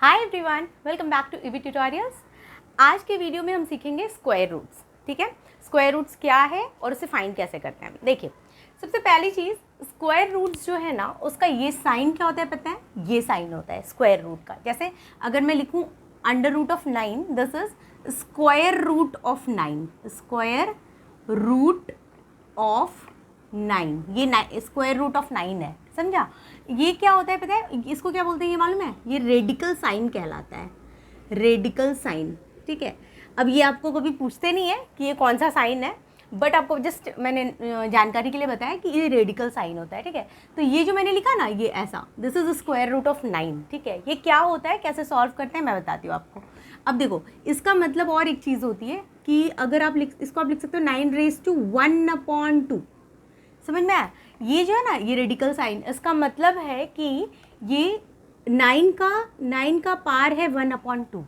Hi everyone, welcome back to EV tutorials. आज के video में हम सीखेंगे स्क्वायर रूट्स। ठीक है, स्क्वायर रूट्स क्या है और उसे फाइंड कैसे करते हैं। देखिए, सबसे पहली चीज़, स्क्वायर रूट्स जो है ना, उसका ये साइन क्या होता है पता है? ये साइन होता है स्क्वायर रूट का। जैसे अगर मैं लिखूँ under root of 9, this is square root of 9, square root of 9, ये स्क्वायर रूट ऑफ 9 है, समझा? ये क्या होता है पता है? इसको क्या बोलते हैं ये मालूम है? ये रेडिकल साइन कहलाता है, रेडिकल साइन। ठीक है, अब ये आपको कभी पूछते नहीं है कि ये कौन सा साइन है, बट आपको जस्ट मैंने जानकारी के लिए बताया कि ये रेडिकल साइन होता है। ठीक है, तो ये जो मैंने लिखा ना, ये ऐसा, this is square root of 9। ठीक है, ये क्या होता है, कैसे सॉल्व करते हैं, मैं बताती हूँ आपको। अब देखो, इसका मतलब और एक चीज़ होती है कि अगर आप इसको आप लिख सकते हो 9⁻², समझ में आया? ये जो है ना, ये रेडिकल साइन, इसका मतलब है कि ये 9 का पार है 1/2।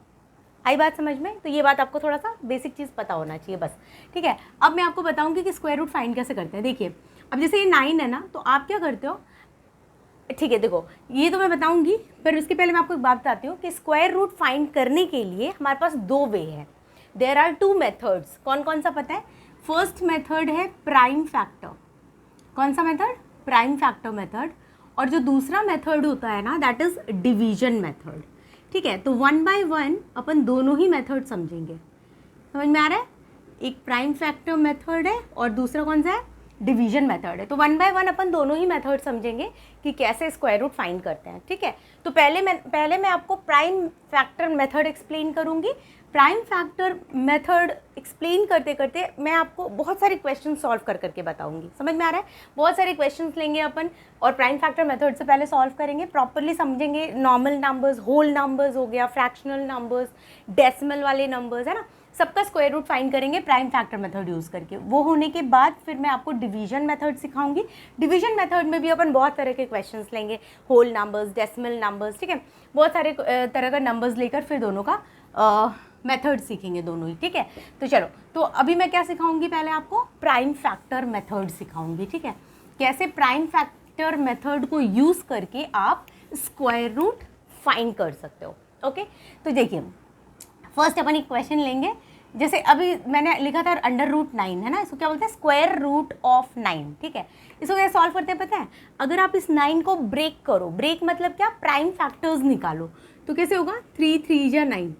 आई बात समझ में? तो ये बात आपको थोड़ा सा बेसिक चीज़ पता होना चाहिए बस। ठीक है, अब मैं आपको बताऊंगी कि स्क्वायर रूट फाइंड कैसे करते हैं। देखिए, अब जैसे ये 9 है ना, तो आप क्या करते हो? ठीक है, देखो, ये तो मैं बताऊंगी, पर उसके पहले मैं आपको एक बात बताती हूँ कि स्क्वायर रूट फाइंड करने के लिए हमारे पास 2 वे है। There are 2 methods. कौन कौन सा पता है? फर्स्ट मेथड है प्राइम फैक्टर। कौन सा मेथड? Prime factor method. और जो दूसरा मेथड होता है ना, दैट इज डिवीजन मेथड। ठीक है, तो 1 by 1 अपन दोनों ही मेथड समझेंगे। समझ में आ रहा है? एक प्राइम फैक्टर मेथड है और दूसरा कौन सा है? डिवीजन मेथड है। तो 1 by 1 अपन दोनों ही मेथड समझेंगे कि कैसे स्क्वायर रूट फाइंड करते हैं। ठीक है, तो पहले मैं आपको प्राइम फैक्टर मेथड एक्सप्लेन करूंगी। प्राइम फैक्टर मेथड एक्सप्लेन करते करते मैं आपको बहुत सारे क्वेश्चन सॉल्व कर करके बताऊंगी। समझ में आ रहा है? बहुत सारे क्वेश्चंस लेंगे अपन और प्राइम फैक्टर मेथड से पहले सॉल्व करेंगे, प्रॉपरली समझेंगे। नॉर्मल नंबर्स, होल नंबर्स हो गया, फ्रैक्शनल नंबर्स, डेसिमल वाले नंबर्स, है ना, सबका स्क्वायर रूट फाइंड करेंगे प्राइम फैक्टर मेथड यूज़ करके। वो होने के बाद फिर मैं आपको डिवीजन मेथड सिखाऊंगी। डिवीजन मेथड में भी अपन बहुत तरह के क्वेश्चंस लेंगे, होल नंबर्स, डेसिमल नंबर्स, ठीक है, बहुत सारे तरह का नंबर्स लेकर फिर दोनों का मेथड सीखेंगे दोनों ही। ठीक है, तो चलो, तो अभी मैं क्या सिखाऊंगी? पहले आपको प्राइम फैक्टर मेथड सिखाऊंगी। ठीक है, कैसे प्राइम फैक्टर मेथड को यूज़ करके आप स्क्वायर रूट फाइंड कर सकते हो। ओके, तो देखिए, फर्स्ट अपन एक क्वेश्चन लेंगे। जैसे अभी मैंने लिखा था अंडर रूट 9, है ना, इसको क्या बोलते हैं? Square root of 9। ठीक है, इसको कैसे सॉल्व करते हैं पता है? अगर आप इस 9 को ब्रेक करो, ब्रेक मतलब क्या? प्राइम फैक्टर्स निकालो, तो कैसे होगा? 3 3 या 9,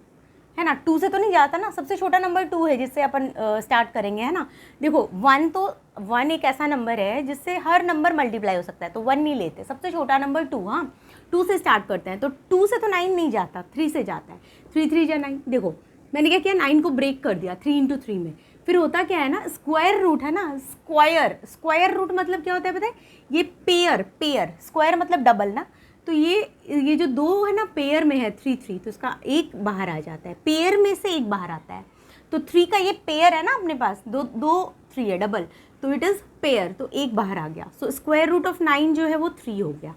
है ना। 2 से तो नहीं जाता ना, सबसे छोटा नंबर 2 है जिससे अपन स्टार्ट करेंगे, है ना। देखो 1 एक ऐसा नंबर है जिससे हर नंबर मल्टीप्लाई हो सकता है, तो 1 नहीं लेते, सबसे छोटा नंबर 2। हाँ, 2 से स्टार्ट करते हैं, तो 2 से तो 9 नहीं जाता, 3 से जाता है। 3 3 या 9। देखो मैंने क्या किया, 9 को ब्रेक कर दिया 3 × 3 में। फिर होता क्या है ना, स्क्वायर रूट है ना, स्क्वायर रूट मतलब क्या होता है पता है? ये पेयर, स्क्वायर मतलब डबल ना, तो ये जो 2 है ना, पेयर में है 3 3, तो इसका एक बाहर आ जाता है, पेयर में से एक बाहर आता है। तो 3 का ये पेयर है ना अपने पास, दो 3 है डबल, तो इट इज़ पेयर, तो एक बाहर आ गया। सो स्क्वायर रूट ऑफ 9 जो है वो 3 हो गया।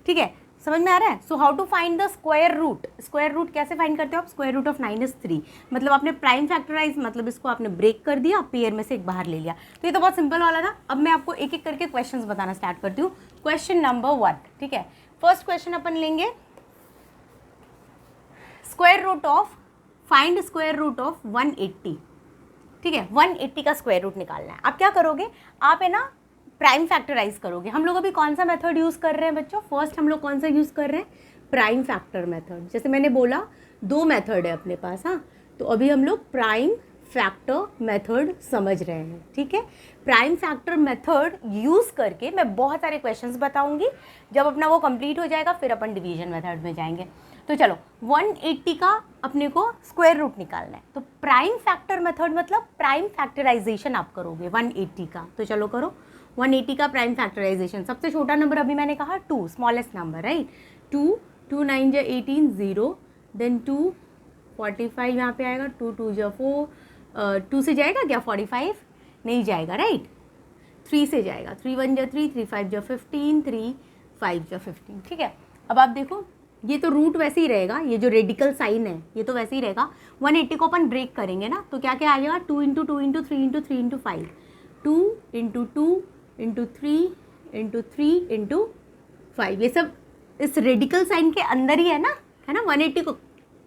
ठीक है, समझ में आ रहा है? So how to find the square root? Square root कैसे फाइंड करते हो आप? स्क्वायर रूट ऑफ 9 इज 3, मतलब आपने प्राइम फैक्टराइज, मतलब इसको आपने ब्रेक कर दिया, पेयर में से एक बाहर ले लिया। तो ये तो बहुत सिंपल वाला था। अब मैं आपको एक एक करके क्वेश्चंस बताना स्टार्ट करती हूँ। क्वेश्चन नंबर 1, ठीक है, फर्स्ट क्वेश्चन अपन लेंगे, square root of, find square root of 180। ठीक है, 180 का स्क्वायर रूट निकालना है। आप क्या करोगे? आप है ना प्राइम फैक्टराइज करोगे। हम लोग अभी कौन सा मेथड यूज़ कर रहे हैं बच्चों? फर्स्ट हम लोग कौन सा यूज़ कर रहे हैं? Prime factor method. जैसे मैंने बोला 2 मेथड है अपने पास। हाँ, तो अभी हम लोग प्राइम फैक्टर मेथड समझ रहे हैं। ठीक है, प्राइम फैक्टर मेथड यूज़ करके मैं बहुत सारे क्वेश्चंस बताऊंगी। जब अपना वो कंप्लीट हो जाएगा फिर अपन डिवीजन मेथड में जाएंगे। तो चलो, 180 का अपने को स्क्वायर रूट निकालना है, तो प्राइम फैक्टर मेथड मतलब प्राइम फैक्टराइजेशन आप करोगे 180 का। तो चलो करो 180 का प्राइम फैक्टराइजेशन। सबसे छोटा नंबर अभी मैंने कहा 2, स्मॉलेस्ट नंबर, राइट। 2 9 × 18 0, देन 2 45 यहाँ पे आएगा, 2 2 × 4, 2 से जाएगा क्या 45? नहीं जाएगा, राइट। 3 से जाएगा, 3 1 × 3, 3 5 × 15, 3 5 × 15। ठीक है, अब आप देखो, ये तो रूट वैसे ही रहेगा, ये जो रेडिकल साइन है ये तो वैसे ही रहेगा। 180 को अपन ब्रेक करेंगे ना, तो क्या क्या आ जाएगा? 2 × 2 × 3 × 3 × 5, 2 × 2 × 3 × 3 × 5। ये सब इस रेडिकल साइन के अंदर ही है ना, है ना, 180 को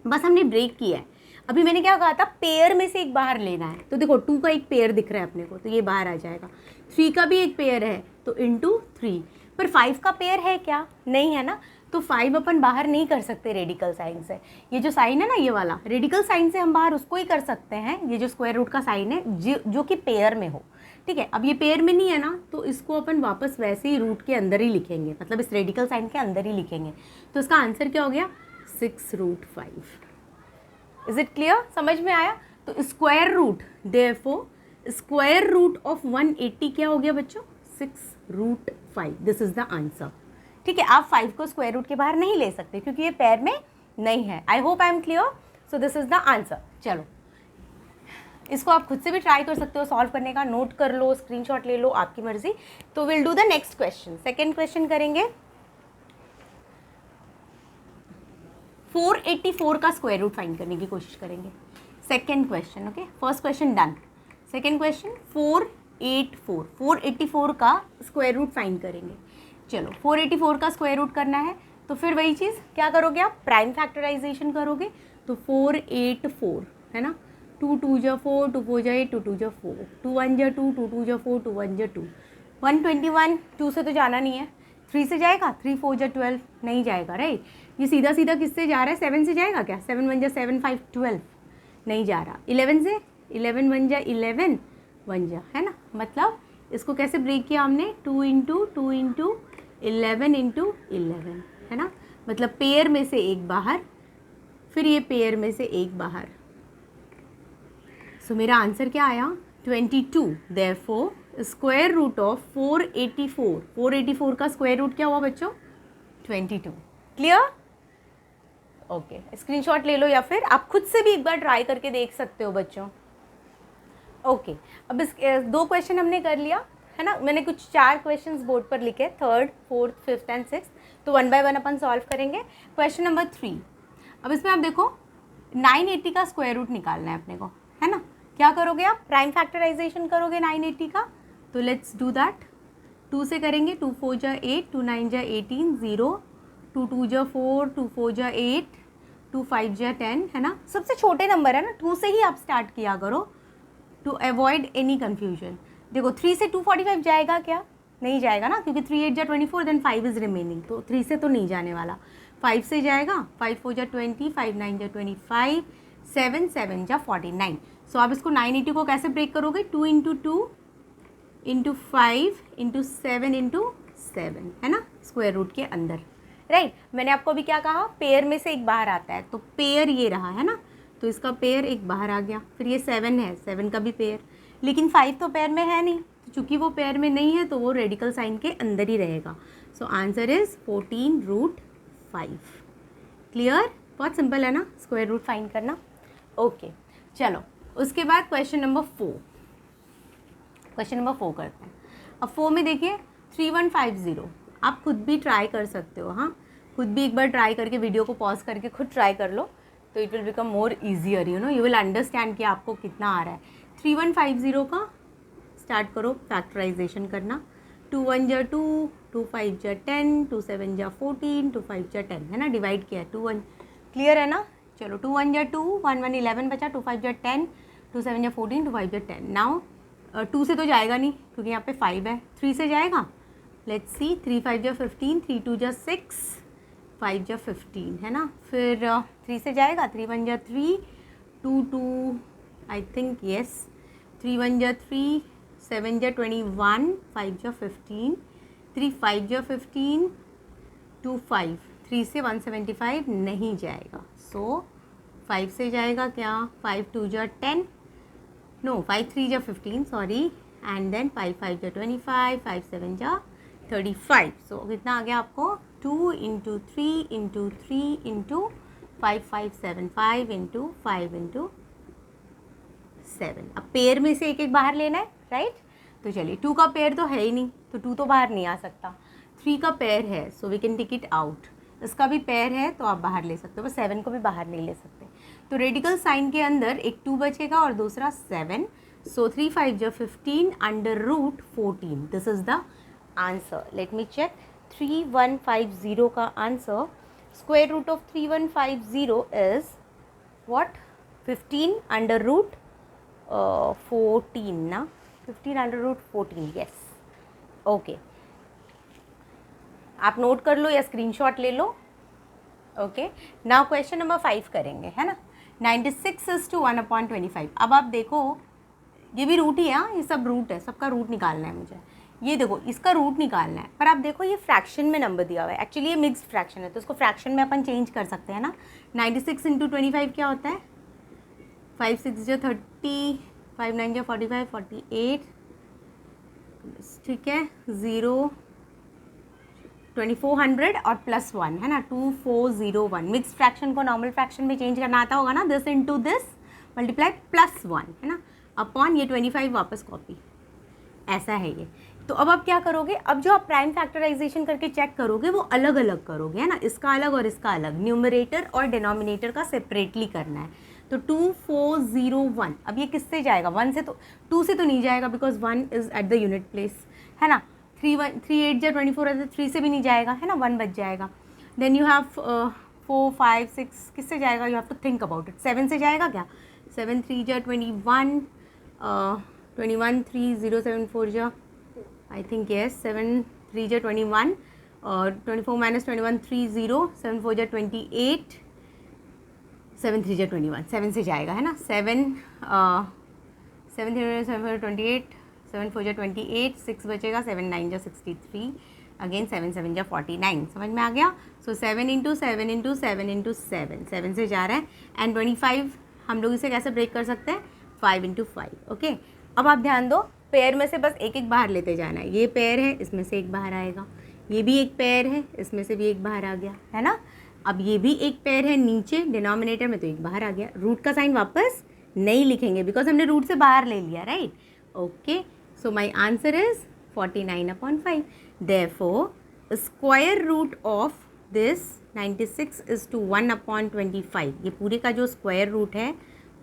बस हमने ब्रेक किया है। अभी मैंने क्या कहा था, पेयर में से एक बाहर लेना है। तो देखो 2 का एक पेयर दिख रहा है अपने को, तो ये बाहर आ जाएगा। 3 का भी एक पेयर है, तो इंटू 3। पर 5 का पेयर है क्या, नहीं है ना, तो 5 अपन बाहर नहीं कर सकते रेडिकल साइन से। ये जो साइन है ना, ये वाला रेडिकल साइन से हम बाहर उसको ही कर सकते हैं, ये जो स्क्वायर रूट का साइन है जो कि पेयर में हो। ठीक है, अब ये पेयर में नहीं है ना, तो इसको अपन वापस वैसे ही रूट के अंदर ही लिखेंगे, मतलब इस रेडिकल साइन के अंदर ही लिखेंगे। तो इसका आंसर क्या हो गया, 6√5। इज इट क्लियर, समझ में आया। तो square root, therefore square root of 180 क्या हो गया बच्चों, 6√5। This is the answer. ठीक है, आप 5 को स्क्वायर रूट के बाहर नहीं ले सकते क्योंकि ये पेयर में नहीं है। I hope I am clear. So this is the answer. चलो, इसको आप खुद से भी ट्राई कर सकते हो सॉल्व करने का, नोट कर लो, स्क्रीनशॉट ले लो, आपकी मर्जी। तो will do the next question. Second question करेंगे, 484 का स्क्वायर रूट फाइंड करने की कोशिश करेंगे। Second question, okay, first question done. Second question 484 का स्क्वायर रूट फाइंड करेंगे। चलो, 484 का स्क्वायर रूट करना है, तो फिर वही चीज़ क्या करोगे आप, प्राइम फैक्टराइजेशन करोगे। तो 484 है ना, 2 2 जा 4, 2 4 जा 8, 2 2 जा 4, 2 1 जा 2, 2 2 जा 4, 2 1 जा 2, 121। 2 से तो जाना नहीं है, 3 से जाएगा, 3 4 जा 12, नहीं जाएगा, राइट। ये सीधा सीधा किससे जा रहा है, 7 से जाएगा क्या, 7 1 जा 7 5 12, नहीं जा रहा। 11 से, 11 1 जा 11 1 जा, है ना। मतलब इसको कैसे ब्रेक किया हमने, 2 इंटू 2 इंटू 11 इंटू 11, है ना। मतलब पेयर में से एक बाहर, फिर ये पेयर में से एक बाहर। सो मेरा आंसर क्या आया, 22। देयरफॉर स्क्वायर रूट ऑफ 484 का स्क्वायर रूट क्या हुआ बच्चों, 22। Clear, okay. स्क्रीनशॉट ले लो या फिर आप खुद से भी एक बार ट्राई करके देख सकते हो बच्चों। ओके, अब इस 2 क्वेश्चन हमने कर लिया, है ना। मैंने कुछ 4 क्वेश्चंस बोर्ड पर लिखे, 3rd 4th 5th and 6th। तो 1 बाय 1 अपन सॉल्व करेंगे। क्वेश्चन नंबर 3, अब इसमें आप देखो 980 का स्क्वायर रूट निकालना है अपने को, है ना। क्या करोगे आप, प्राइम फैक्टराइजेशन करोगे 980 का। तो लेट्स डू दैट। 2 से करेंगे, 2 4 जा 8, 2 9 जा 18, 0, 2 2 जा 4, 2 4 जा 8, 2 5 जा 10, है ना। सबसे छोटे नंबर है ना, 2 से ही आप स्टार्ट किया करो टू अवॉइड एनी कन्फ्यूजन। देखो 3 से 245 जाएगा क्या, नहीं जाएगा ना, क्योंकि 3 8 जा 24, देन 5 इज रिमेनिंग, तो 3 से तो नहीं जाने वाला। 5 से जाएगा, 5 4 जा 20, 5 9 जा 25, 7 7 जा 49। सो आप इसको 980 को कैसे ब्रेक करोगे, 2 इंटू 2 इंटू 5 इंटू 7 इंटू 7, है ना, स्क्वायर रूट के अंदर, राइट। मैंने आपको अभी क्या कहा, पेयर में से एक बाहर आता है, तो पेयर ये रहा, है ना। तो इसका पेयर एक बाहर आ गया, फिर ये 7 है, 7 का भी पेयर, लेकिन 5 तो पेयर में है नहीं, तो चूंकि वो पेयर में नहीं है तो वो रेडिकल साइन के अंदर ही रहेगा। So answer is 14√5। क्लियर, बहुत सिंपल है ना स्क्वायर रूट फाइंड करना। ओके, चलो उसके बाद क्वेश्चन नंबर 4 करते हैं। अब 4 में देखिए 3150, आप खुद भी ट्राई कर सकते हो, हाँ, खुद भी एक बार ट्राई करके वीडियो को पॉज करके खुद ट्राई कर लो, तो it will become more easier, you know, you will understand कि आपको कितना आ रहा है। 3150 का स्टार्ट करो फैक्टराइजेशन करना। 2 1 जा 2, 2 5 जा 10, 2 7 जा 14, 2 5 जा 10, है ना, डिवाइड किया है 2 1। क्लियर है ना। चलो 2 1 जा 2, 1 1 11 बचा, 2 5 जा 10, 2 7 जा 14, 2 5 जा 10। नाउ 2 से तो जाएगा नहीं क्योंकि यहाँ पे 5 है, 3 से जाएगा। लेट्स सी, 3 5 जा 15, 3 2 जा 6, 5 जा 15, है ना। फिर 3 से जाएगा, 3 1 जा 3, 2 2 आई थिंक येस, 3 1 जा 3, 7 जा 21, 5 जा 15, 3 5 जा 15, 2 5, 3 से 175 नहीं जाएगा। सो 5 से जाएगा क्या, 5 2 जा 10, नो 5 3 जा 15, सॉरी, एंड देन 5 5 जा 25, 5 7 जा 35। सो कितना आ गया आपको, 2 into 3 into 3 into 5 5 7 5 into 5 into 7। अब पेयर में से एक एक बाहर लेना है, राइट। तो चलिए 2 का पेयर तो है ही नहीं, तो 2 तो बाहर नहीं आ सकता। 3 का पेयर है, so we can take it out. इसका भी पेयर है तो आप बाहर ले सकते हो, बस 7 को भी बाहर नहीं ले सकते। तो रेडिकल साइन के अंदर एक 2 बचेगा और दूसरा 7। सो 3 5 जा 15 under root 14। This is the answer. Let me check, 3150 का answer square root of 3150 is what, 15 under root 14 ना, 15 अंडर रूट 14, यस ओके। आप नोट कर लो या स्क्रीनशॉट ले लो। ओके, नाउ क्वेश्चन नंबर 5 करेंगे, है ना। 96 इज टू 1/25। अब आप देखो ये भी रूट ही है, ये सब रूट है, सबका रूट निकालना है मुझे। ये देखो इसका रूट निकालना है, पर आप देखो ये फ्रैक्शन में नंबर दिया हुआ है। एक्चुअली ये मिक्स्ड फ्रैक्शन है तो इसको फ्रैक्शन में अपन चेंज कर सकते हैं ना। 96 इंटू 25 क्या होता है, 5 6 जो 30, 5 9 जो 45, 48, ठीक है, 0 2400 और प्लस 1 है ना, 2401। मिक्स फ्रैक्शन को नॉर्मल फ्रैक्शन में चेंज करना आता होगा ना, this into this multiply plus 1 है ना, अपॉन ये 25 वापस कॉपी, ऐसा है ये। तो अब आप क्या करोगे, अब जो आप प्राइम फैक्टराइजेशन करके चेक करोगे वो अलग अलग करोगे, है ना, इसका अलग और इसका अलग, न्यूमरेटर और डिनोमिनेटर का सेपरेटली करना है। तो 2401, अब ये किससे जाएगा, 1 से, तो 2 से तो नहीं जाएगा because 1 is at the unit place, है ना। 3 8 जो 24 है तो 3 से भी नहीं जाएगा, है ना, 1 बच जाएगा। देन यू हैव 4 5 6, किससे जाएगा, you have to think about it. 7 से जाएगा क्या, 7 3 जो 21, 21 3 0 7 4 जो आई थिंक येस, 7 3 जो 21 और 24 माइनस 21 3 0, 7 4 जो 28, 7 3 जो 21, 7 से जाएगा, है ना। 7 7 3 7 4 28, 7 4 जो 28, 6 बचेगा, 7 9 जो 63, अगेन 7 7 जो 49, समझ में आ गया। सो 7 इंटू 7 इंटू 7 इंटू 7, 7 से जा रहा है। एंड 25 हम लोग इसे कैसे ब्रेक कर सकते हैं, 5 इंटू 5, ओके। अब आप ध्यान दो, पेयर में से बस एक एक बाहर लेते जाना है। ये पेयर है, इसमें से एक बाहर आएगा, ये भी एक पेयर है, इसमें से भी एक बाहर आ गया, है ना। अब ये भी एक पेयर है नीचे डिनोमिनेटर में, तो एक बाहर आ गया। रूट का साइन वापस नहीं लिखेंगे बिकॉज हमने रूट से बाहर ले लिया, right, okay. So my answer is 49/5। Therefore square root of this 96 is to 1/25। ये पूरे का जो स्क्वायर रूट है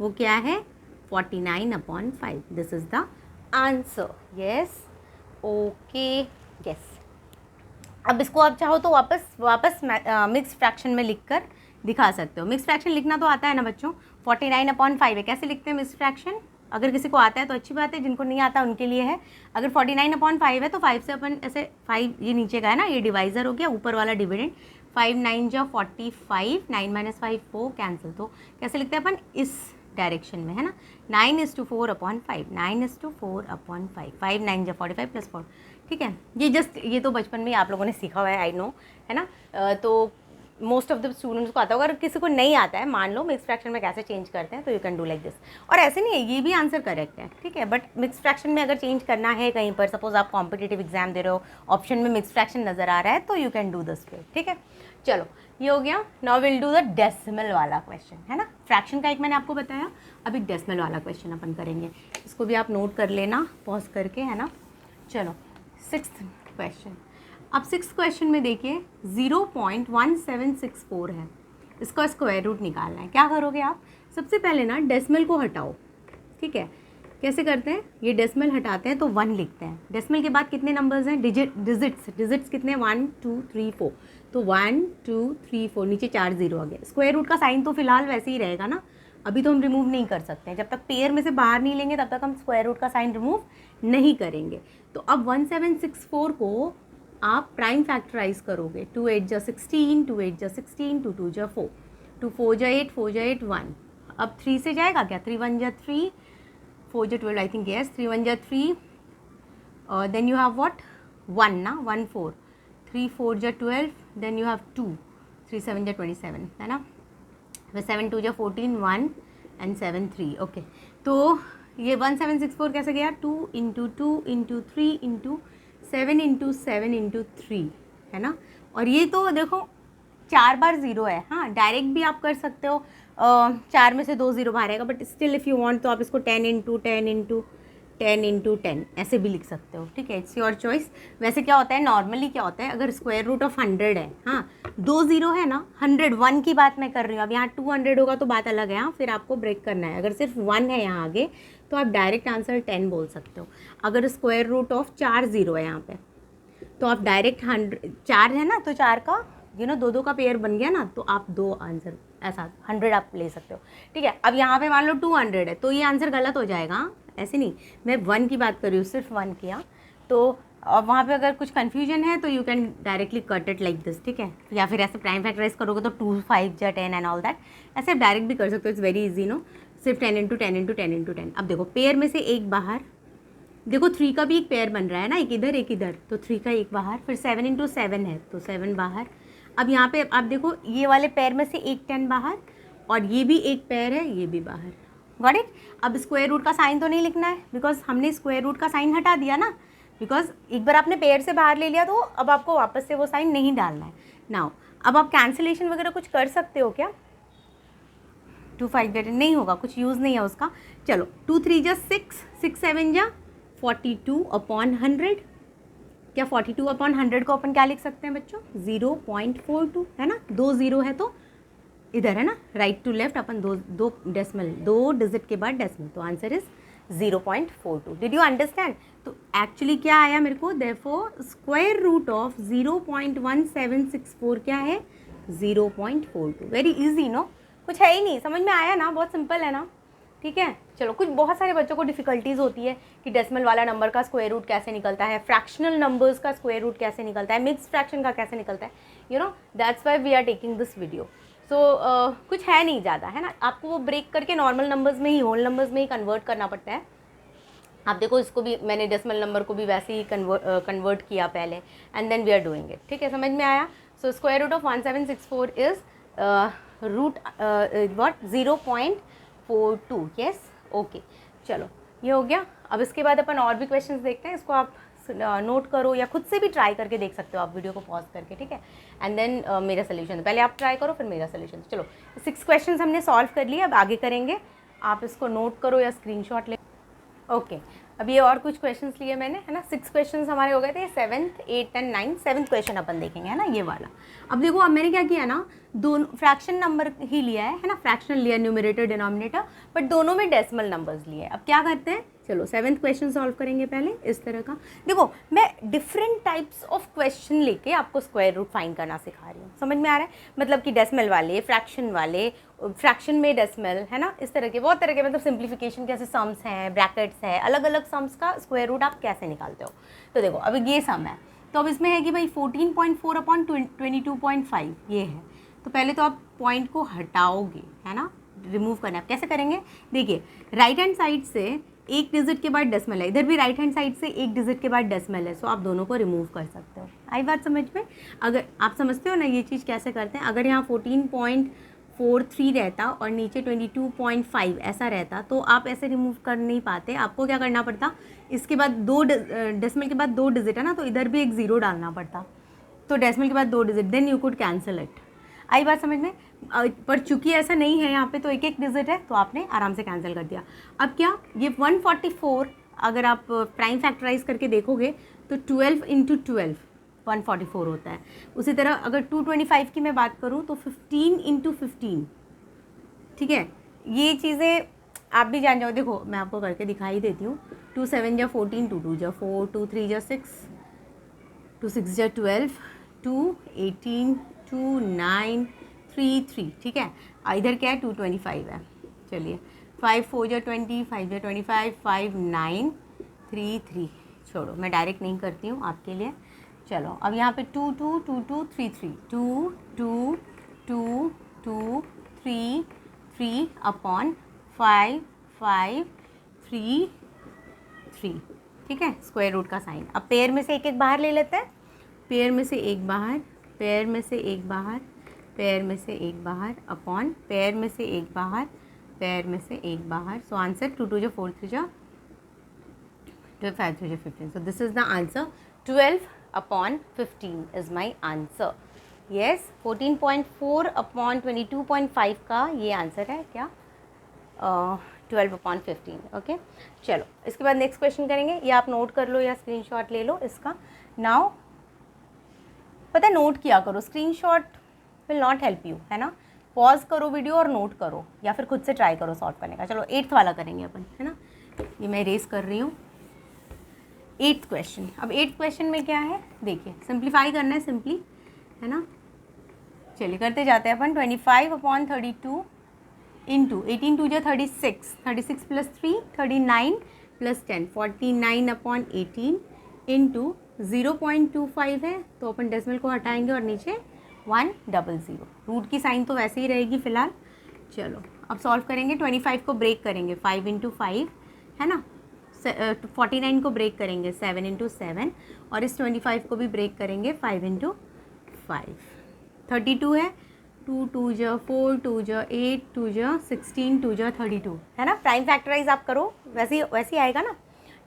वो क्या है, 49/5। This is the answer, yes okay yes. अब इसको आप चाहो तो वापस मिक्स फ्रैक्शन में लिखकर दिखा सकते हो। मिक्स फ्रैक्शन लिखना तो आता है ना बच्चों, 49/5 है। कैसे लिखते हैं मिक्स फ्रैक्शन, अगर किसी को आता है तो अच्छी बात है, जिनको नहीं आता उनके लिए है। अगर 49/5 है तो 5 से अपन ऐसे, 5 ये नीचे का है ना, ये डिवाइज़र हो गया, ऊपर वाला डिविडेंड, 5 9 जो 45, 9 माइनस 5 4 कैंसिल। तो कैसे लिखते हैं अपन, इस डायरेक्शन में, है ना, 9:4/5, 9:4/5, 5 9 जो 45 प्लस 4, ठीक है। ये जस्ट, ये तो बचपन में ही आप लोगों ने सीखा हुआ है, आई नो, है ना। तो मोस्ट ऑफ द स्टूडेंट्स को आता होगा। अगर किसी को नहीं आता है, मान लो मिक्स फ्रैक्शन में कैसे चेंज करते हैं, तो you can do like this. और ऐसे नहीं है, ये भी आंसर करेक्ट है, ठीक है। बट मिक्स फ्रैक्शन में अगर चेंज करना है कहीं पर, सपोज आप कॉम्पिटिटिव एग्जाम दे रहे हो, ऑप्शन में मिक्स फ्रैक्शन नजर आ रहा है, तो you can do this way, ठीक है। चलो ये हो गया। Now will do the decimal वाला क्वेश्चन, है ना। फ्रैक्शन का एक मैंने आपको बताया, अभी डेसिमल वाला क्वेश्चन अपन करेंगे। इसको भी आप नोट कर लेना पॉज करके, है ना। चलो 6th क्वेश्चन। अब 6th क्वेश्चन में देखिए 0.1764 है, इसका स्क्वायर रूट निकालना है। क्या करोगे आप, सबसे पहले ना डेसिमल को हटाओ, ठीक है। कैसे करते हैं, ये डेसिमल हटाते हैं तो 1 लिखते हैं। डेसिमल के बाद कितने नंबर्स हैं, डिजिट्स कितने, 1 2 3 4, तो 1 2 3 4, नीचे 4 0 आ गया। स्क्वायर रूट का साइन तो फिलहाल वैसे ही रहेगा ना, अभी तो हम रिमूव नहीं कर सकते हैं। जब तक पेयर में से बाहर नहीं लेंगे तब तक हम स्क्वायर रूट का साइन रिमूव नहीं करेंगे। तो अब 1764 को आप प्राइम फैक्टराइज करोगे। 2 8 जो 16, 2 8 जो 16, 2 2 जो 4, 2 4 जो 8, 4 जो 8 1। अब 3 से जाएगा क्या, 3 1 जो 3, 4 जो 12, आई थिंक येस, 3 1 जो 3, देन यू हैव व्हाट 1 ना, 1 4, 3 4 जो 12, देन यू हैव 2, 3 7 जो 27, है ना। फिर 7 2 जो 14, 1 एंड 7 3, ओके। तो ये 1764 कैसे गया, 2 into 2 into 3 into 7 into 7 into 3, है ना। और ये तो देखो 4 बार 0 है, हाँ डायरेक्ट भी आप कर सकते हो, 4 में से 2 0 बाहर आएगा, but still if you want तो आप इसको 10 इंटू 10 इंटू 10 इंटू 10 ऐसे भी लिख सकते हो, ठीक है, इट्स योर चॉइस। वैसे क्या होता है, नॉर्मली क्या होता है, अगर स्क्वायर रूट ऑफ 100 है, हाँ 2 0 है ना, 101 की बात मैं कर रही हूँ। अब यहाँ 200 होगा तो बात अलग है, हाँ फिर आपको ब्रेक करना है। अगर सिर्फ 1 है यहाँ आगे तो आप डायरेक्ट आंसर 10 बोल सकते हो। अगर स्क्वायर रूट ऑफ 4 0 है यहाँ पे, तो आप डायरेक्ट 100, 4 है ना, तो 4 का दो दो का पेयर बन गया ना, तो आप 2 आंसर ऐसा 100 आप ले सकते हो, ठीक है। अब यहाँ पे मान लो 200 है, तो ये आंसर गलत हो जाएगा, ऐसे नहीं, मैं 1 की बात कर रही हूँ, सिर्फ 1 किया। तो अब वहाँ पे अगर कुछ कन्फ्यूजन है तो you can directly cut it like this, ठीक है। या फिर ऐसे प्राइम फैक्टराइज करोगे तो 2 5 या 10 एंड ऑल दैट, ऐसे आप डायरेक्ट भी कर सकते हो, इट्स वेरी इजी नो, सिर्फ 10 इंटू 10 इंटू 10 इंटू 10। अब देखो पेयर में से एक बाहर, देखो 3 का भी एक पेयर बन रहा है ना, एक इधर, तो 3 का एक बाहर, फिर 7 इंटू 7 है तो 7 बाहर। अब यहाँ पे आप देखो ये वाले पेयर में से एक 10 बाहर, और ये भी एक पेयर है, ये भी बाहर, गॉट इट। अब स्क्वायर रूट का साइन तो नहीं लिखना है, बिकॉज हमने स्क्वायर रूट का साइन हटा दिया ना, बिकॉज एक बार आपने पेयर से बाहर ले लिया तो अब आपको वापस से वो साइन नहीं डालना है। नाउ अब आप कैंसिलेशन वगैरह कुछ कर सकते हो क्या? 2 5 नहीं होगा, कुछ यूज़ नहीं है उसका। चलो 2 3 जा 6, 6 7 जा 42 अपॉन 100। क्या 42 अपॉन 100 को अपन क्या लिख सकते हैं बच्चों? 0.42, है ना, 2 0 है तो इधर है ना, राइट टू लेफ्ट, अपन दो डेसिमल, 2 डिजिट के बाद डेसिमल, तो answer is 0.42। Did you understand? तो एक्चुअली क्या आया मेरे को, देयरफॉर स्क्वायर रूट ऑफ 0.1764 क्या है? 0.42। वेरी इजी नो, कुछ है ही नहीं, समझ में आया ना, बहुत सिंपल है ना, ठीक है। चलो कुछ बहुत सारे बच्चों को डिफिकल्टीज होती है कि डेसिमल वाला नंबर का स्क्वायर रूट कैसे निकलता है, फ्रैक्शनल नंबर्स का स्क्वायर रूट कैसे निकलता है, मिक्स फ्रैक्शन का कैसे निकलता है, you know, that's why we are taking this video. So कुछ है नहीं ज़्यादा, है ना, आपको वो ब्रेक करके नॉर्मल नंबर्स में ही, होल नंबर्स में ही कन्वर्ट करना पड़ता है। आप देखो इसको भी मैंने डेसिमल नंबर को भी वैसे ही कन्वर्ट किया पहले, and then we are doing it, ठीक है, समझ में आया। So square root of 1764 is root what 0.42, yes, okay. चलो ये हो गया। अब इसके बाद अपन और भी क्वेश्चंस देखते हैं, इसको आप नोट करो या खुद से भी ट्राई करके देख सकते हो आप वीडियो को पॉज करके, ठीक है, एंड देन मेरा सोल्यूशन, पहले आप ट्राई करो फिर मेरा सोल्यूशन। चलो 6 क्वेश्चंस हमने सॉल्व कर लिए, अब आगे करेंगे, आप इसको नोट करो या स्क्रीनशॉट ले। ओके, अब ये और कुछ क्वेश्चंस लिए मैंने, है ना, 6 क्वेश्चंस हमारे हो गए थे, 7th 8th and 9th, 7th question अपन देखेंगे, है ना, ये वाला। अब देखो अब मैंने क्या किया ना, दोनों फ्रैक्शन नंबर ही लिया है ना, फ्रैक्शनल लिया, न्यूमरेटर डिनोमिनेटर, बट दोनों में डेसिमल नंबर्स लिए। अब क्या करते हैं, चलो 7th क्वेश्चन सॉल्व करेंगे पहले इस तरह का। देखो मैं डिफरेंट टाइप्स ऑफ क्वेश्चन लेके आपको स्क्वायर रूट फाइंड करना सिखा रही हूँ, समझ में आ रहा है, मतलब कि डेसिमल वाले, फ्रैक्शन वाले, फ्रैक्शन में डेसिमल, है ना, इस तरह के बहुत तरह के, मतलब सिंप्लीफिकेशन कैसे, सम्स हैं, ब्रैकेट्स है, अलग अलग सम्स का स्क्वायर रूट आप कैसे निकालते हो। तो देखो अब ये सम है, तो अब इसमें है कि भाई 14.4 अपॉन 22.5 ये है, तो पहले तो आप पॉइंट को हटाओगे, है ना, रिमूव करना है। आप कैसे करेंगे, देखिए राइट हैंड साइड से एक डिजिट के बाद डेसिमल है, इधर भी राइट हैंड साइड से एक डिजिट के बाद डेसिमल है, सो आप दोनों को रिमूव कर सकते हो। आई बात समझ में? अगर आप समझते हो ना ये चीज़ कैसे करते हैं, अगर यहाँ 14.43 रहता और नीचे 22.5 ऐसा रहता, तो आप ऐसे रिमूव कर नहीं पाते, आपको क्या करना पड़ता, इसके बाद दो डेसिमल के बाद 2 डिजिट है ना, तो इधर भी एक 0 डालना पड़ता, तो डेसिमल के बाद 2 digit, then you could cancel it. आई बात समझ में? पर चूंकि ऐसा नहीं है यहाँ पे, तो एक एक डिजिट है, तो आपने आराम से कैंसिल कर दिया। अब क्या, ये 144 अगर आप प्राइम फैक्टराइज करके देखोगे तो 12 इंटू 12 144 होता है। उसी तरह अगर 225 की मैं बात करूँ तो 15 इंटू 15, ठीक है, ये चीज़ें आप भी जान जाओ। देखो मैं आपको करके दिखाई देती हूँ, 2 7 जा 14, 2 2 जा 4, 2 3 जा 6, 2 6 जा 12, 2 18, 2 9 3 3, ठीक है, इधर क्या है 225 है। चलिए 5 4 जा 20, 5 जा 25, 5 9 3 3, छोड़ो मैं डायरेक्ट नहीं करती हूँ आपके लिए। चलो अब यहाँ पे 2 2 2 2 3 3, 2 2 2 2 3 3 अपॉन 5 5 3 3, ठीक है, स्क्वायर रूट का साइन। अब पेयर में से एक एक बाहर ले लेते हैं, पेयर में से एक बाहर, पेयर में से एक बाहर, पेयर में से एक बाहर, अपॉन पेयर में से एक बाहर, पेयर में से एक बाहर। सो आंसर 2 2 जा 4 3 जा 12, 5 3 जा 15। So this is the answer, 12 upon 15 is my answer. Yes, 14.4 upon 22.5 का ये आंसर है क्या, 12 अपॉन 15। ओके, चलो इसके बाद नेक्स्ट क्वेश्चन करेंगे, ये आप नोट कर लो या स्क्रीनशॉट ले लो इसका। नाउ पता है नोट किया करो, screenshot will not help you, है ना, पॉज करो वीडियो और नोट करो, या फिर खुद से ट्राई करो सॉल्व करने का। चलो 8th वाला करेंगे अपन, है ना, ये मैं इरेज कर रही हूँ। 8th क्वेश्चन, अब 8th क्वेश्चन में क्या है, देखिए सिंप्लीफाई करना है सिंपली, है ना, चलिए करते जाते हैं अपन। 25/32 इंटू 18 2 जा 36, 36 प्लस 3 39 प्लस 10 49/18 इंटू 0.25 है तो अपन डेसिमल को हटाएंगे और नीचे 100। रूट की साइन तो वैसे ही रहेगी फ़िलहाल। चलो अब सॉल्व करेंगे। 25 को ब्रेक करेंगे 5 इंटू 5 है ना, 49 को ब्रेक करेंगे 7 इंटू 7 और इस 25 को भी ब्रेक करेंगे 5 इंटू 5। 32 है, 2 2 जा 4 2 जा 8 2 जा 16 2 जा 32 है ना। प्राइम फैक्टराइज आप करो वैसे ही आएगा ना,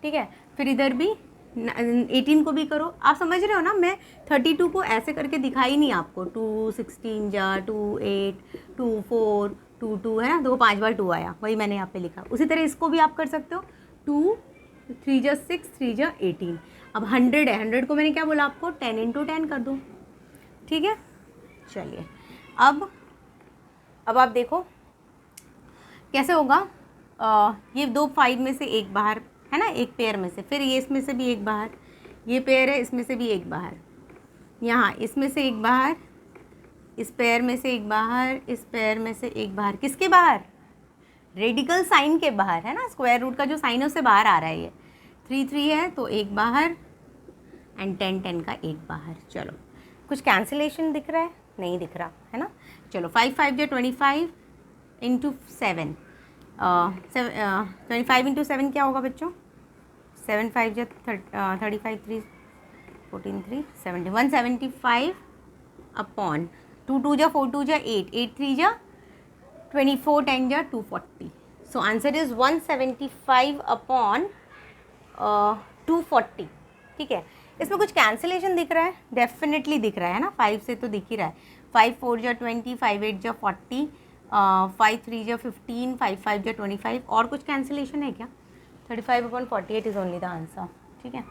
ठीक है। फिर इधर भी 18 को भी करो। आप समझ रहे हो ना, मैं 32 को ऐसे करके दिखाई नहीं आपको। 2 16 जा 2 8 2 4 2 2 है ना, 5 बार 2 आया, वही मैंने यहाँ पे लिखा। उसी तरह इसको भी आप कर सकते हो। 2 3 जा 6 3 जा 18। अब 100 है, 100 को मैंने क्या बोला आपको, 10 इंटू 10 कर दो, ठीक है। चलिए अब आप देखो कैसे होगा। ये दो 5 में से एक बाहर है ना, एक पेयर में से, फिर ये इसमें से भी एक बाहर, ये पेयर है इसमें से भी एक बाहर, यहाँ इसमें से एक बाहर, इस पेयर में से एक बाहर, इस पेयर में से एक बाहर। किसके बाहर, रेडिकल साइन के बाहर है ना। स्क्वायर रूट का जो साइन है उससे बाहर आ रहा है। ये 3 3 है तो एक बाहर एंड 10 10 का एक बाहर। चलो कुछ कैंसिलेशन दिख रहा है, नहीं दिख रहा है ना। चलो 5 5 जो 25 इंटू 7, 25 इंटू 7 क्या होगा बच्चों, 7 5 जो 35 3 14 3 70 175 अपॉन 2 2 जा 4 2 जा 8 8 3 जा 24 10 जा 240। सो आंसर इज 175 अपॉन 240, ठीक है। इसमें कुछ कैंसिलेशन दिख रहा है, डेफिनेटली दिख रहा है ना, 5 से तो दिख ही रहा है। 5 4 जा 20, 5 8 जा 40, 5 3 जा 15, 5 5 जा 25। और कुछ कैंसिलेशन है क्या, 35/48 इज़ ओनली द आंसर, ठीक है।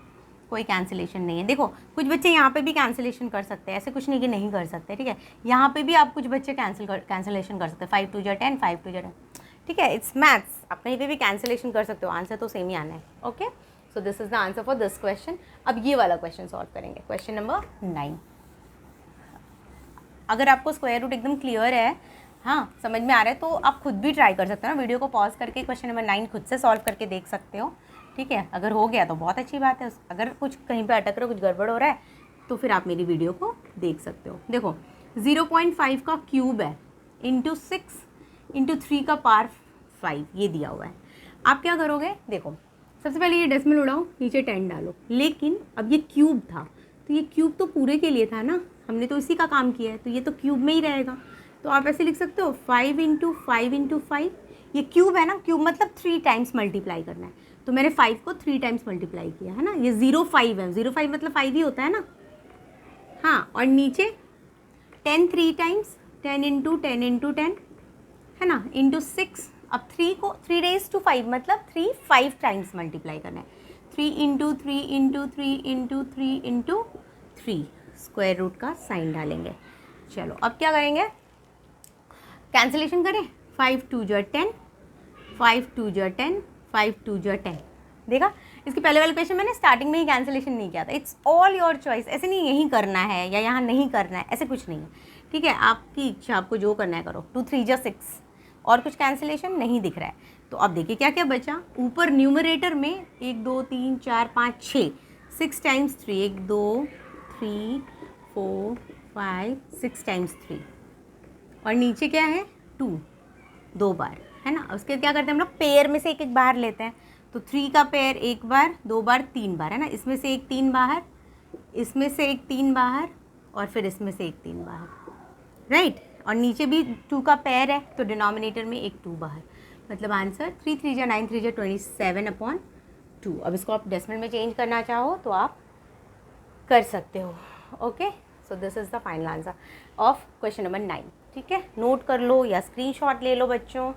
कोई कैंसिलेशन नहीं है। देखो कुछ बच्चे यहाँ पे भी कैंसिलेशन कर सकते हैं, ऐसे कुछ नहीं कि नहीं कर सकते, ठीक है। यहाँ पे भी आप कुछ बच्चे कैंसिलेशन कर सकते हैं, 5 2 जा 10 5 2 जा 10, ठीक है। इट्स मैथ्स, आप कहीं पे भी कैंसिलेशन कर सकते हो, आंसर तो सेम ही आना है। Okay, so this is the answer for this question. अब ये वाला क्वेश्चन सॉल्व करेंगे, क्वेश्चन नंबर 9। अगर आपको स्क्वायर रूट एकदम क्लियर है, हाँ समझ में आ रहा है, तो आप खुद भी ट्राई कर सकते हो ना, वीडियो को पॉज करके क्वेश्चन नंबर 9 खुद से सॉल्व करके देख सकते हो, ठीक है। अगर हो गया तो बहुत अच्छी बात है, अगर कुछ कहीं पे अटक रहा है, कुछ गड़बड़ हो रहा है, तो फिर आप मेरी वीडियो को देख सकते हो। देखो 0.5 का क्यूब है इंटू 6 इंटू 3 का पावर 5 ये दिया हुआ है। आप क्या करोगे, देखो सबसे पहले ये डेसिमल उड़ाओ, नीचे 10 डालो। लेकिन अब ये क्यूब था, तो ये क्यूब तो पूरे के लिए था ना, हमने तो इसी का काम किया है, तो ये तो क्यूब में ही रहेगा। तो आप ऐसे लिख सकते हो 5 इंटू 5 इंटू 5। ये क्यूब है ना, क्यूब मतलब 3 टाइम्स मल्टीप्लाई करना है, तो मैंने 5 को 3 टाइम्स मल्टीप्लाई किया है ना। ये 0.5 है, 0.5 मतलब 5 ही होता है ना, हाँ। और नीचे 10 3 टाइम्स, 10 इंटू 10 इंटू 10 है ना, इंटू 6। अब 3 को 3 रेज़ टू 5 मतलब 3 5 टाइम्स मल्टीप्लाई करना है। 3 into 3 into 3 into 3 into 3, square root का साइन डालेंगे। चलो अब क्या करेंगे, कैंसिलेशन करें। 5 2 जा 10, 5 2 जा 10, 5 2 जा 10। देखा, इसके पहले वाले क्वेश्चन मैंने स्टार्टिंग में ही कैंसिलेशन नहीं किया था। इट्स ऑल योर चॉइस, ऐसे नहीं यहीं करना है या यहाँ नहीं करना है, ऐसे कुछ नहीं है, ठीक है। आपकी इच्छा, आपको जो करना है करो। 2 3 जा 6, और कुछ कैंसिलेशन नहीं दिख रहा है। तो अब देखिए क्या क्या बचा। ऊपर न्यूमरेटर में 1 2 3 4 5 6, 6 टाइम्स 3, 1 2 3 4 5 6 टाइम्स 3, और नीचे क्या है 2, 2 बार है ना। उसके क्या करते हैं हम लोग, पेयर में से एक एक बाहर लेते हैं। तो 3 का पेयर 1 बार 2 बार 3 बार है ना, इसमें से एक 3 बाहर, इसमें से एक 3 बाहर, और फिर इसमें से एक 3 बाहर, राइट। और नीचे भी 2 का पेयर है, तो डिनोमिनेटर में एक 2 बाहर, मतलब आंसर 3 3 जा 9 3 जा 27/2। अब इसको आप डेसिमल में चेंज करना चाहो तो आप कर सकते हो। Okay, so this is the final answer of question number 9, ठीक है। नोट कर लो या स्क्रीनशॉट ले लो बच्चों।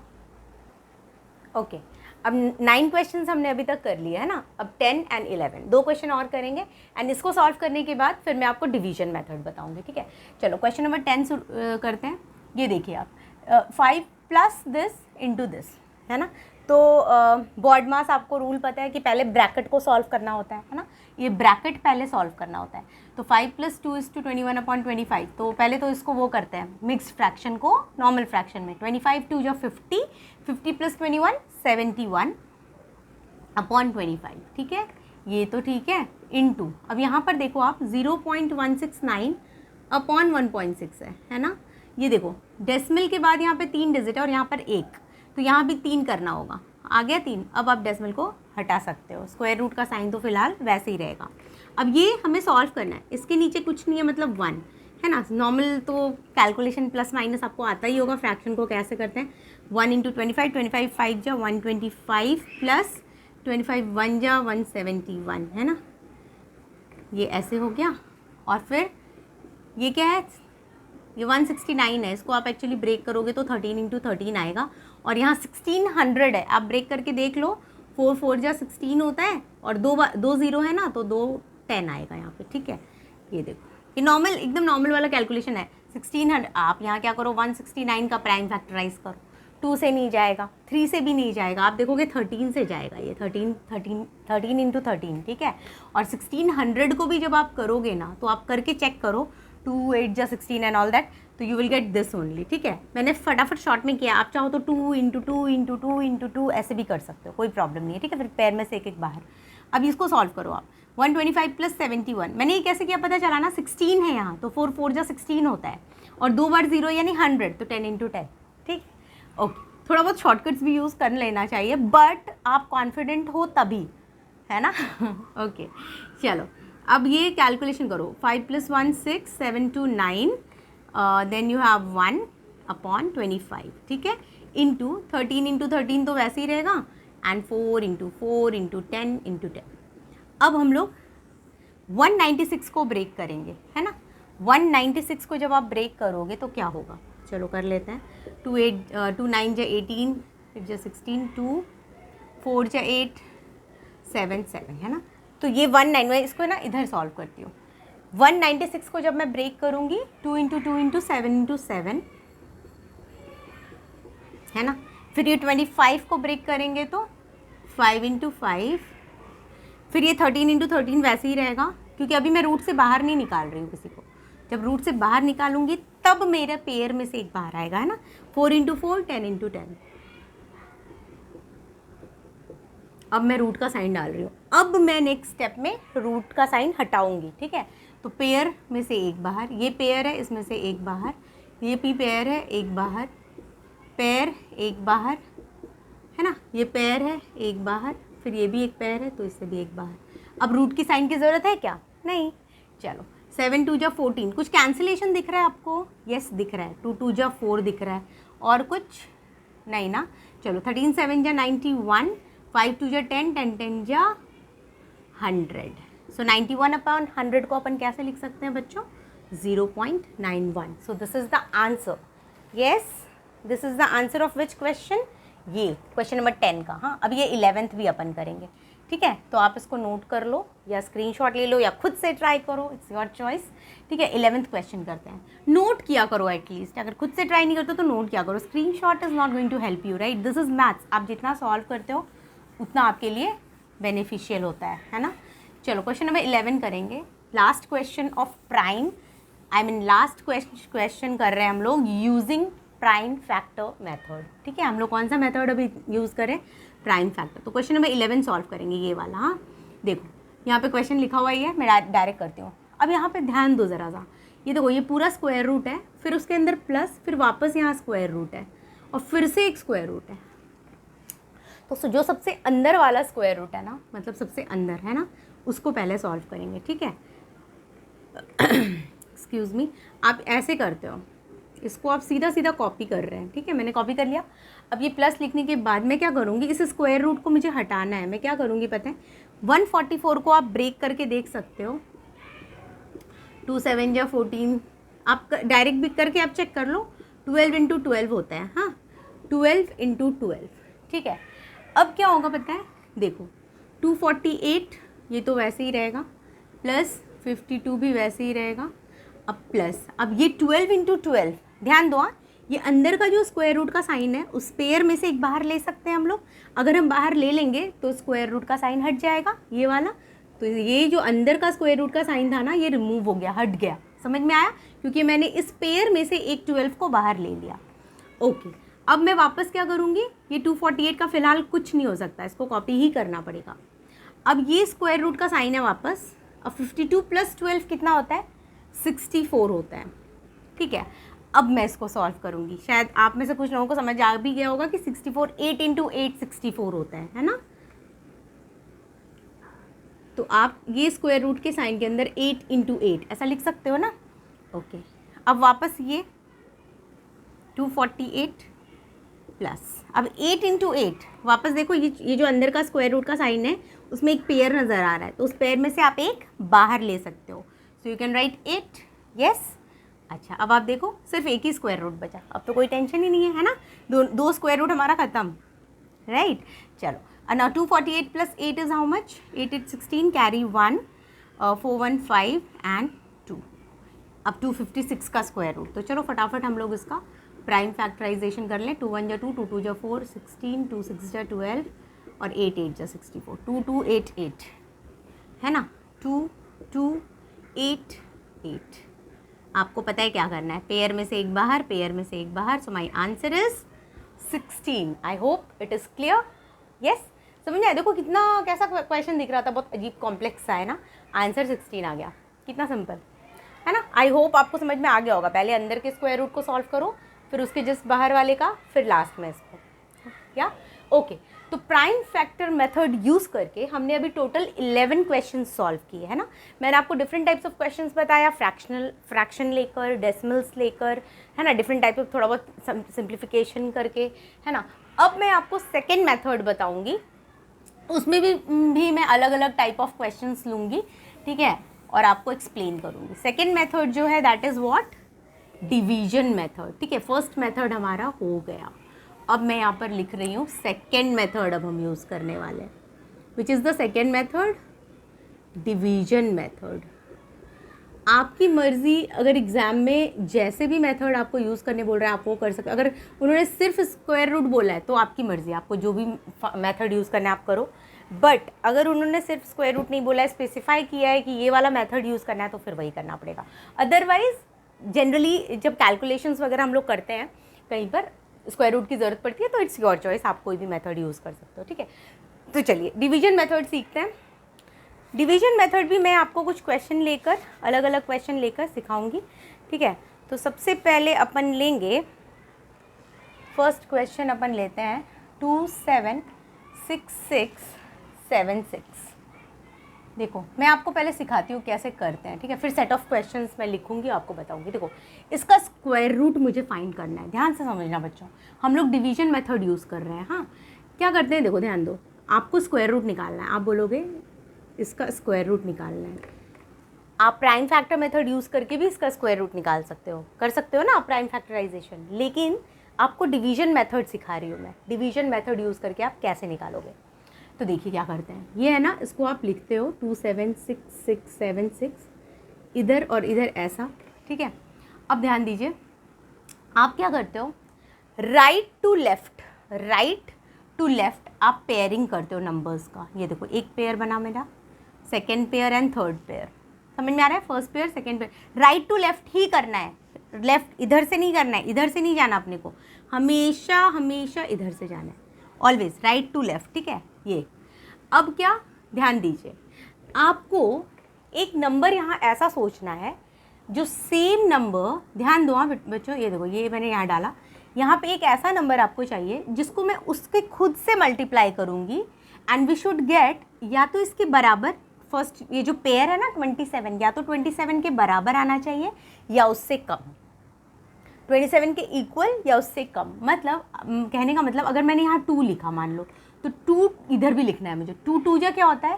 ओके, अब 9 क्वेश्चंस हमने अभी तक कर लिए है ना। अब 10 एंड 11 2 क्वेश्चन और करेंगे, एंड इसको सॉल्व करने के बाद फिर मैं आपको डिवीजन मेथड बताऊंगी, ठीक है। चलो क्वेश्चन नंबर 10 करते हैं। ये देखिए आप 5 प्लस दिस इंटू दिस है ना, तो बॉड मास आपको रूल पता है कि पहले ब्रैकेट को सॉल्व करना होता है ना, ये ब्रैकेट पहले सॉल्व करना होता है। तो 5 + 2 = 21/25। तो पहले तो इसको वो करते हैं, मिक्स्ड फ्रैक्शन को नॉर्मल फ्रैक्शन में। 25 2 = 50, 50 + 21 71/25, ठीक है, ये तो ठीक है। इनटू, अब यहाँ पर देखो आप 0.169/1.6 है ना। ये देखो डेसिमल के बाद यहाँ पे 3 डिजिट है और यहाँ पर 1, तो यहाँ भी 3 करना होगा। आ गया 3। अब आप डेसिमल को हटा सकते हो, स्क्वायर रूट का साइन तो फिलहाल वैसे ही रहेगा। अब ये हमें सॉल्व करना है, इसके नीचे कुछ नहीं है, मतलब 1 है ना। नॉर्मल तो कैलकुलेशन प्लस माइनस आपको आता ही होगा, फ्रैक्शन को कैसे करते हैं। 1 × 25, 25 5 × 125 प्लस 25 1 × 171 है ना, ये ऐसे हो गया। और फिर ये क्या है, ये 169 है, इसको आप एक्चुअली ब्रेक करोगे तो 13 × 13 आएगा। और यहाँ 1600 है, आप ब्रेक करके देख लो, 4 4 × 16 होता है और 2 0 है ना, तो 2 10 आएगा यहाँ पे, ठीक है। ये देखो, ये नॉर्मल, एकदम नॉर्मल वाला कैलकुलेशन है। 1600, आप यहाँ क्या करो, 169 का प्राइम फैक्टराइज करो, 2 से नहीं जाएगा, 3 से भी नहीं जाएगा, आप देखोगे 13 से जाएगा, ये 13 × 13, ठीक है। और 1600 को भी जब आप करोगे ना, तो आप करके चेक करो, 2 8 × 16 एंड ऑल दैट, तो you will get this only, ठीक है। मैंने फटाफट शॉर्ट में किया, आप चाहो तो 2 × 2 × 2 × 2 ऐसे भी कर सकते हो, कोई प्रॉब्लम नहीं है, ठीक है। फिर पैर में से एक एक बाहर। अब इसको सॉल्व करो आप, 125 + 71। मैंने ये कैसे किया पता चला ना, 16 है यहाँ, तो 4 4 × 16 होता है, और 2 बार 0 यानी 100, तो 10 × 10, ठीक। ओके, थोड़ा बहुत शॉर्टकट्स भी यूज़ कर लेना चाहिए, बट आप कॉन्फिडेंट हो तभी, है ना। ओके, चलो अब ये कैलकुलेशन करो। 5 + 1 6, 7 2 9, देन यू हैव 1/25, ठीक है, इंटू 13 × 13 तो वैसे ही रहेगा, एंड 4 × 4 × 10 × 10। अब हम लोग 196 को ब्रेक करेंगे, है ना। 196 को जब आप ब्रेक करोगे तो क्या होगा, चलो कर लेते हैं। 2 9 × 18, 8 × 16, 2 4 × 8 7 7 है ना। तो ये 19, इसको ना इधर सॉल्व करती हूँ। 196 को जब मैं ब्रेक करूँगी, 2 × 2 × 7 × 7 है ना। फिर ये 25 को ब्रेक करेंगे तो 5 × 5, फिर ये 13 × 13 वैसे ही रहेगा, क्योंकि अभी मैं रूट से बाहर नहीं निकाल रही हूँ किसी को। जब रूट से बाहर निकालूंगी तब मेरे पेयर में से एक बाहर आएगा, है ना। 4 × 4 10 × 10। अब मैं रूट का साइन डाल रही हूँ। अब मैं नेक्स्ट स्टेप में रूट का साइन हटाऊंगी, ठीक है। तो पेयर में से एक बाहर, ये पेयर है, इसमें से एक बाहर, ये भी पेयर है, एक बाहर, पेयर एक बाहर, है ना, ये पेयर है, एक बाहर, फिर ये भी एक पेयर है, तो इससे भी एक बाहर। अब रूट की साइन की ज़रूरत है क्या, नहीं। चलो 7 2 × 14, कुछ कैंसिलेशन दिख रहा है आपको, यस दिख रहा है। 2 2 × 4 दिख रहा है, और कुछ नहीं ना। चलो 13 7 × 91, 5 2 × 10, 10 10 × 100। सो 91/100 को अपन कैसे लिख सकते हैं बच्चों, 0.91। So this is the answer, yes this is the answer of which question, ये क्वेश्चन नंबर 10 का। हाँ, अब ये 11th भी अपन करेंगे, ठीक है। तो आप इसको नोट कर लो या स्क्रीनशॉट ले लो या खुद से ट्राई करो, इट्स योर चॉइस, ठीक है। 11th क्वेश्चन करते हैं, नोट किया करो एटलीस्ट। अगर खुद से ट्राई नहीं करते तो नोट किया करो, screenshot is not going to help you, right. This is maths, आप जितना सॉल्व करते हो उतना आपके लिए बेनिफिशियल होता है ना। चलो क्वेश्चन नंबर 11 करेंगे, last question of prime, I mean last question कर रहे हैं हम लोग यूजिंग प्राइम फैक्टर मेथड, ठीक है। हम लोग कौन सा मेथड अभी यूज़ करें, प्राइम फैक्टर। तो क्वेश्चन नंबर 11 सॉल्व करेंगे, ये वाला। हाँ देखो यहाँ पे क्वेश्चन लिखा हुआ ही है, मैं डायरेक्ट करती हूँ। अब यहाँ पे ध्यान दो ज़रा सा, ये देखो ये पूरा स्क्वायर रूट है, फिर उसके अंदर प्लस, फिर वापस यहाँ स्क्वायर रूट है, और फिर से एक स्क्वायर रूट है। तो जो सबसे अंदर वाला स्क्वायर रूट है ना, मतलब सबसे अंदर है ना, उसको पहले सॉल्व करेंगे, ठीक है। एक्सक्यूज़ मी, आप ऐसे करते हो, इसको आप सीधा सीधा कॉपी कर रहे हैं, ठीक है। मैंने कॉपी कर लिया। अब ये प्लस लिखने के बाद मैं क्या करूँगी, इस स्क्वायर रूट को मुझे हटाना है। मैं क्या करूँगी पता है, 144 को आप ब्रेक करके देख सकते हो, 2 7 × 14, आप डायरेक्ट भी करके आप चेक कर लो, 12 × 12 होता है, हाँ 12 × 12, ठीक है। अब क्या होगा पता है, देखो 248 ये तो वैसे ही रहेगा, प्लस 52 भी वैसे ही रहेगा, अब प्लस, अब ये 12 × 12, ध्यान दो, हाँ ये अंदर का जो स्क्वायर रूट का साइन है उस पेयर में से एक बाहर ले सकते हैं हम लोग। अगर हम बाहर ले लेंगे तो स्क्वायर रूट का साइन हट जाएगा, ये वाला। तो ये जो अंदर का स्क्वायर रूट का साइन था ना, ये रिमूव हो गया, हट गया। समझ में आया? क्योंकि मैंने इस पेयर में से एक 12 को बाहर ले लिया। ओके, अब मैं वापस क्या करूँगी, ये 248 का फिलहाल कुछ नहीं हो सकता, इसको कॉपी ही करना पड़ेगा। अब ये स्क्वायर रूट का साइन है वापस। अब 52 + 12 कितना होता है? 64 होता है। ठीक है, अब मैं इसको सॉल्व करूँगी। शायद आप में से कुछ लोगों को समझ आ भी गया होगा कि 64 8 × 8 64 होता है ना। तो आप ये स्क्वायर रूट के साइन के अंदर 8 × 8 ऐसा लिख सकते हो ना। ओके, अब वापस ये 248 प्लस, अब 8 × 8 वापस देखो, ये जो अंदर का स्क्वायर रूट का साइन है उसमें एक पेयर नज़र आ रहा है, तो उस पेयर में से आप एक बाहर ले सकते हो। So you can write 8। Yes. अच्छा, अब आप देखो सिर्फ एक ही स्क्वायर रूट बचा, अब तो कोई टेंशन ही नहीं है ना, दो स्क्वायर रूट हमारा ख़त्म, राइट। चलो, now 248 + 8 is how much? 8 × 16, carry 1, 4 1 5 and 2। अब 256 का स्क्वायर रूट। तो चलो फटाफट हम लोग इसका प्राइम फैक्टराइजेशन कर लें। 2 1 × 2, 2 2 × 4, 16, 2 6 × 12 और 8 8 × 64, 2 2 8 8 है ना। 2 2 8 8। आपको पता है क्या करना है, पेयर में से एक बाहर, पेयर में से एक बाहर। So my answer is 16। I hope it is clear. Yes, समझ में आया? देखो कितना कैसा क्वेश्चन दिख रहा था, बहुत अजीब कॉम्प्लेक्स सा है ना। आंसर 16 आ गया, कितना सिंपल है ना। आई होप आपको समझ में आ गया होगा। पहले अंदर के स्क्वायर रूट को सॉल्व करो, फिर उसके जस्ट बाहर वाले का, फिर लास्ट में इसको। क्या? ओके, तो प्राइम फैक्टर मेथड यूज़ करके हमने अभी टोटल 11 क्वेश्चन सॉल्व किए है ना। मैंने आपको डिफरेंट टाइप्स ऑफ क्वेश्चंस बताया, फ्रैक्शन लेकर, डेसिमल्स लेकर, है ना, डिफरेंट टाइप ऑफ थोड़ा बहुत सिंप्लीफिकेशन करके, है ना। अब मैं आपको सेकेंड मेथड बताऊंगी, उसमें भी मैं अलग अलग टाइप ऑफ क्वेश्चंस लूँगी, ठीक है, और आपको एक्सप्लेन करूँगी। सेकेंड मेथड जो है that is what? Division method. ठीक है, फर्स्ट मेथड हमारा हो गया। अब मैं यहाँ पर लिख रही हूँ सेकेंड मेथड अब हम यूज़ करने वाले हैं, which is the second method? Division method. आपकी मर्ज़ी, अगर एग्ज़ाम में जैसे भी मेथड आपको यूज़ करने बोल रहे हैं आप वो कर सकते। अगर उन्होंने सिर्फ स्क्वायर रूट बोला है तो आपकी मर्ज़ी, आपको जो भी मेथड यूज़ करना है आप करो। बट अगर उन्होंने सिर्फ स्क्वायर रूट नहीं बोला है, स्पेसिफाई किया है कि ये वाला मेथड यूज़ करना है, तो फिर वही करना पड़ेगा। अदरवाइज़ जनरली जब कैलकुलेशंस वगैरह हम लोग करते हैं कहीं पर स्क्वायर रूट की ज़रूरत पड़ती है, तो इट्स योर चॉइस, आप कोई भी मेथड यूज़ कर सकते हो। ठीक है, तो चलिए डिवीजन मेथड सीखते हैं। डिवीजन मेथड भी मैं आपको कुछ क्वेश्चन लेकर, अलग अलग क्वेश्चन लेकर सिखाऊंगी। ठीक है, तो सबसे पहले अपन लेंगे फर्स्ट क्वेश्चन, अपन लेते हैं 2 7 6 6 7 6। देखो मैं आपको पहले सिखाती हूँ कैसे करते हैं, ठीक है, फिर सेट ऑफ क्वेश्चंस मैं लिखूंगी, आपको बताऊंगी। देखो इसका स्क्वायर रूट मुझे फाइंड करना है, ध्यान से समझना बच्चों, हम लोग डिवीजन मेथड यूज़ कर रहे हैं। हाँ, क्या करते हैं, देखो ध्यान दो, आपको स्क्वायर रूट निकालना है। आप बोलोगे इसका स्क्वायर रूट निकालना है, आप प्राइम फैक्टर मेथड यूज़ करके भी इसका स्क्वायर रूट निकाल सकते हो, कर सकते हो ना प्राइम फैक्टराइजेशन, लेकिन आपको डिवीजन मेथड सिखा रही हूँ मैं। डिवीजन मेथड यूज़ करके आप कैसे निकालोगे, तो देखिए क्या करते हैं। ये है ना, इसको आप लिखते हो 2 7 6 6 7 6, इधर और इधर ऐसा, ठीक है। अब ध्यान दीजिए, आप क्या करते हो, राइट टू लेफ़्ट आप पेयरिंग करते हो नंबर्स का। ये देखो एक पेयर बना मेरा, second pair and third pair, समझ में आ रहा है? First pair second pair, right to left ही करना है, लेफ़्ट इधर से नहीं करना है, इधर से नहीं जाना अपने को, हमेशा हमेशा इधर से जाना है, ऑलवेज राइट टू लेफ़्ट, ठीक है। ये अब क्या, ध्यान दीजिए, आपको एक नंबर यहाँ ऐसा सोचना है जो सेम नंबर, ध्यान दो हाँ बच्चों, ये देखो ये मैंने यहाँ डाला, यहाँ पे एक ऐसा नंबर आपको चाहिए जिसको मैं उसके खुद से मल्टीप्लाई करूँगी एंड वी शुड गेट या तो इसके बराबर, फर्स्ट ये जो पेयर है ना 27, या तो 27 के बराबर आना चाहिए या उससे कम, 27 के इक्वल या उससे कम। मतलब कहने का मतलब, अगर मैंने यहाँ 2 लिखा मान लो, तो 2 इधर भी लिखना है मुझे। 2 2 जा क्या होता है,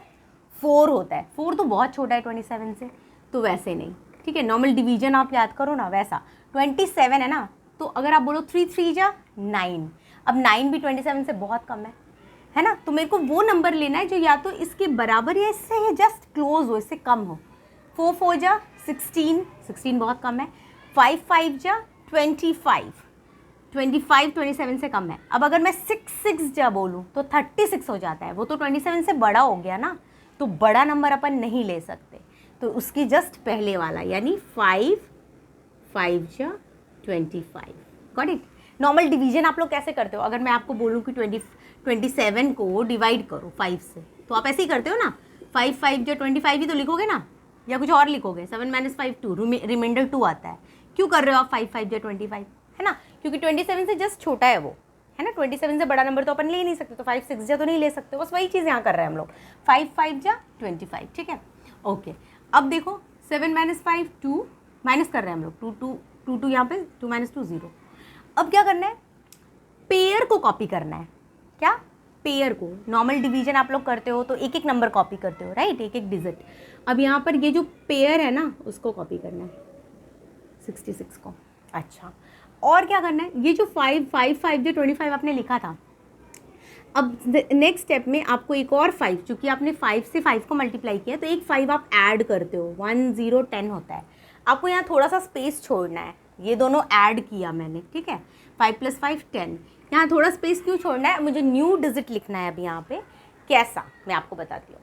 4 होता है। 4 तो बहुत छोटा है 27 से, तो वैसे नहीं, ठीक है। नॉर्मल डिवीजन आप याद करो ना, वैसा 27 है ना, तो अगर आप बोलो 3 3 जा 9, अब 9 भी 27 से बहुत कम है ना। तो मेरे को वो नंबर लेना है जो या तो इसके बराबर या इससे जस्ट क्लोज हो, इससे कम हो। 4 4 जा 16, 16 बहुत कम है। 5 5 जा 25, 25 27 से कम है। अब अगर मैं 6 जब बोलूँ तो 36 हो जाता है, वो तो 27 से बड़ा हो गया ना, तो बड़ा नंबर अपन नहीं ले सकते, तो उसकी जस्ट पहले वाला यानी 5 5 जा 25। Got it. नॉर्मल डिवीजन आप लोग कैसे करते हो? अगर मैं आपको बोलूँ कि 27 को डिवाइड करो 5 से, तो आप ऐसे ही करते हो ना, 5 5 जा 25 ही तो लिखोगे ना, या कुछ और लिखोगे? 7 - 5 2, रिमाइंडर 2 आता है। क्यों कर रहे हो आप 5 5 जा 25, है ना? क्योंकि 27 से जस्ट छोटा है वो, है ना। 27 से बड़ा नंबर तो अपन ले नहीं सकते, तो 5 6 जा तो नहीं ले सकते, बस वही चीज़ यहाँ कर रहे हैं हम लोग, 5 5 जा 25, ठीक है। ओके, अब देखो 7 - 5 2, माइनस कर रहे हैं हम लोग, 2 2 यहाँ पे 2 - 2 0। अब क्या करना है? पेयर को कॉपी करना है। क्या? पेयर को। नॉर्मल डिवीजन आप लोग करते हो तो एक एक नंबर कॉपी करते हो, राइट, एक एक डिजिट। अब यहाँ पर ये जो पेयर है ना, उसको कॉपी करना है, 66 को। अच्छा, और क्या करना है? ये जो 5 5 5 जो 25 आपने लिखा था, अब नेक्स्ट स्टेप में आपको एक और 5, चूँकि आपने 5 से 5 को मल्टीप्लाई किया तो एक 5 आप ऐड करते हो, 1 0 10 होता है। आपको यहाँ थोड़ा सा स्पेस छोड़ना है, ये दोनों ऐड किया मैंने, ठीक है। 5 + 5 10, यहाँ थोड़ा स्पेस क्यों छोड़ना है? मुझे न्यू डिजिट लिखना है अभी यहाँ पे। कैसा, मैं आपको बताती हूँ।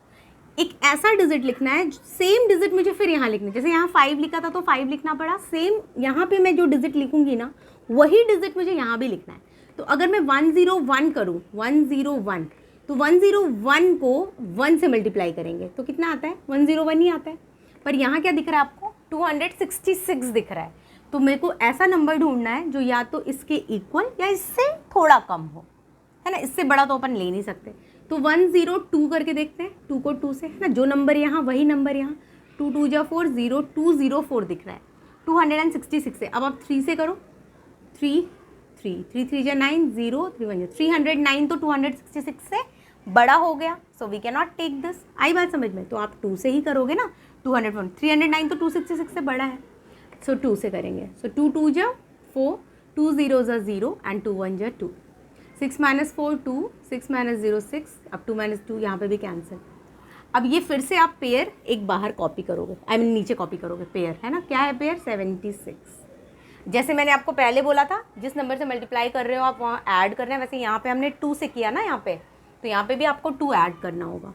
एक ऐसा डिजिट लिखना है, सेम डिजिट मुझे फिर यहाँ लिखना है। जैसे यहाँ 5 लिखा था तो 5 लिखना पड़ा, सेम यहाँ पे मैं जो डिजिट लिखूंगी ना, वही डिजिट मुझे यहाँ भी लिखना है। तो अगर मैं 101 करूँ, 101, तो 101 को 1 से मल्टीप्लाई करेंगे तो कितना आता है? 101 ही आता है। पर यहाँ क्या दिख रहा है आपको? 266 दिख रहा है। तो मेरे को ऐसा नंबर ढूंढना है जो या तो इसके इक्वल या इससे थोड़ा कम हो, है ना। इससे बड़ा तो अपन ले नहीं सकते, तो 102 करके देखते हैं, 2 को 2 से, है ना। जो नंबर यहाँ वही नंबर यहाँ, 2 2 जा 4, 0204 दिख रहा है, 266 से। अब आप 3 से करो, 3 3 3 3 जा 9, 0 3 1 309, तो 266 से बड़ा हो गया, so we can not take this. आई बात समझ में? तो आप 2 से ही करोगे ना, 201 309 तो 266 से बड़ा है, सो 2 से करेंगे। सो 2 2 जा 4, 2 0 जा 0 एंड 2 1 जा 2, 6 - 4 2, 6 - 0 6, अब 2 - 2 यहाँ पे भी कैंसिल। अब ये फिर से आप पेयर एक बाहर कॉपी करोगे, आई मीन नीचे कॉपी करोगे, पेयर, है ना। क्या है पेयर? 76। जैसे मैंने आपको पहले बोला था, जिस नंबर से मल्टीप्लाई कर रहे हो आप वहाँ ऐड कर रहे हैं, वैसे यहाँ पे हमने 2 से किया ना यहाँ पे, तो यहाँ पे भी आपको 2 ऐड करना होगा।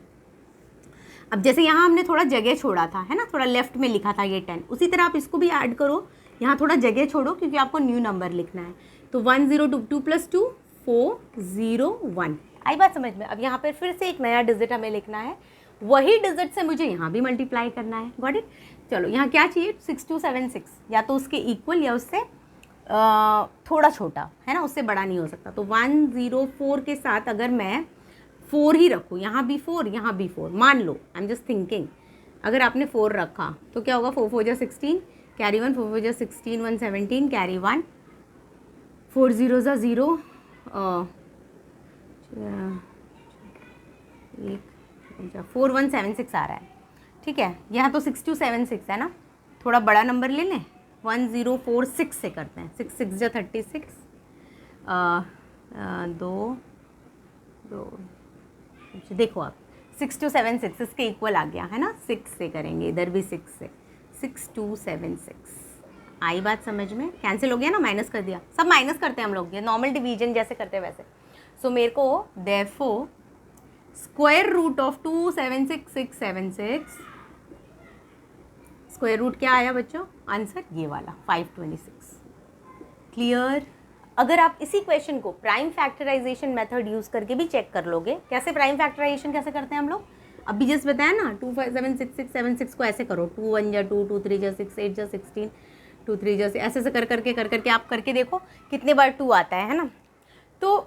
अब जैसे यहाँ हमने थोड़ा जगह छोड़ा था, है ना, थोड़ा लेफ्ट में लिखा था ये 10, उसी तरह आप इसको भी ऐड करो, यहाँ थोड़ा जगह छोड़ो क्योंकि आपको न्यू नंबर लिखना है। तो 102, 2 + 2 4 0 1। आई बात समझ में? अब यहाँ पर फिर से एक नया डिजिट हमें लिखना है, वही डिजिट से मुझे यहाँ भी मल्टीप्लाई करना है। Got it. चलो, यहाँ क्या चाहिए? 6276, या तो उसके इक्वल या उससे थोड़ा छोटा, है ना, उससे बड़ा नहीं हो सकता। तो 104 के साथ अगर मैं 4 ही रखूँ, यहाँ भी 4 यहाँ भी 4, मान लो, आई एम जस्ट थिंकिंग, अगर आपने 4 रखा तो क्या होगा? 4 4 जा 16, कैरी 1, 4 4 जा 16, 1 17, कैरी 1, 4 0 जा 0, 4176 आ रहा है, ठीक है। यहाँ तो 6276 है ना, थोड़ा बड़ा नंबर ले लें, 1046 से करते हैं, 6 6 जा 36, 2 2, देखो आप 6276 इसके इक्वल आ गया, है ना। 6 से करेंगे, इधर भी 6 से, 6276। आई बात समझ में? कैंसिल हो गया ना, माइनस कर दिया, सब माइनस करते हैं हम लोग, ये नॉर्मल डिवीजन जैसे करते हैं वैसे। सो मेरे को therefore square root of 276676, square root क्या आया बच्चों? आंसर ये वाला 526। क्लियर? अगर आप इसी क्वेश्चन को प्राइम फैक्टराइजेशन मेथड यूज़ करके भी चेक कर लोगे, कैसे प्राइम फैक्टराइजेशन कैसे करते हैं हम लोग, अभी जस्ट बताया ना, 2 5 7 6 6 7 6 को ऐसे करो, 2 1 जा 2, 2 3 जा 6, 8 जा 16, 2 3 जा 6, ऐसे ऐसे कर करके आप करके देखो कितने बार 2 आता है ना। तो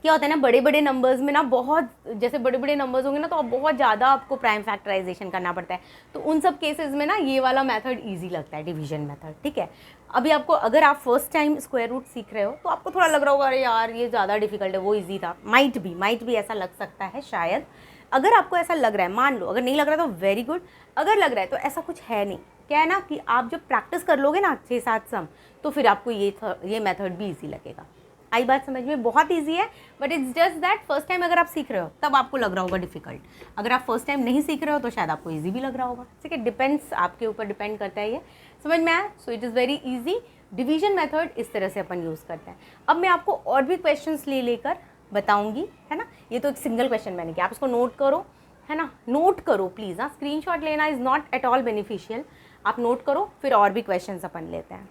क्या होता है ना, बड़े बड़े नंबर्स में ना, बहुत जैसे बड़े बड़े नंबर्स होंगे ना, तो अब बहुत ज़्यादा आपको प्राइम फैक्टराइजेशन करना पड़ता है, तो उन सब केसेस में ना ये वाला मेथड इजी लगता है, डिवीजन मेथड, ठीक है। अभी आपको, अगर आप फर्स्ट टाइम स्क्वायर रूट सीख रहे हो तो आपको थोड़ा लग रहा होगा अरे यार ये ज़्यादा डिफिकल्ट है, वो ईजी था, माइट भी ऐसा लग सकता है शायद। अगर आपको ऐसा लग रहा है, मान लो, अगर नहीं लग रहा तो वेरी गुड, अगर लग रहा है तो ऐसा कुछ है नहीं। क्या है ना कि आप जब प्रैक्टिस कर लोगे ना 6-7 सम, तो फिर आपको ये मेथड भी ईजी लगेगा। आई बात समझ में? बहुत ईजी है, but it's just that first time अगर आप सीख रहे हो तब आपको लग रहा होगा डिफिकल्ट, अगर आप फर्स्ट टाइम नहीं सीख रहे हो तो शायद आपको ईजी भी लग रहा होगा, ठीक है। डिपेंड्स, आपके ऊपर डिपेंड करता है ये, समझ में आया? So it is very easy. Division method इस तरह से अपन यूज़ करते हैं। अब मैं आपको और भी क्वेश्चंस लेकर बताऊंगी, है ना। ये तो एक सिंगल क्वेश्चन मैंने किया, आप इसको नोट करो, है ना, नोट करो प्लीज़। हाँ, स्क्रीनशॉट लेना is not at all beneficial, आप नोट करो, फिर और भी क्वेश्चंस अपन लेते हैं।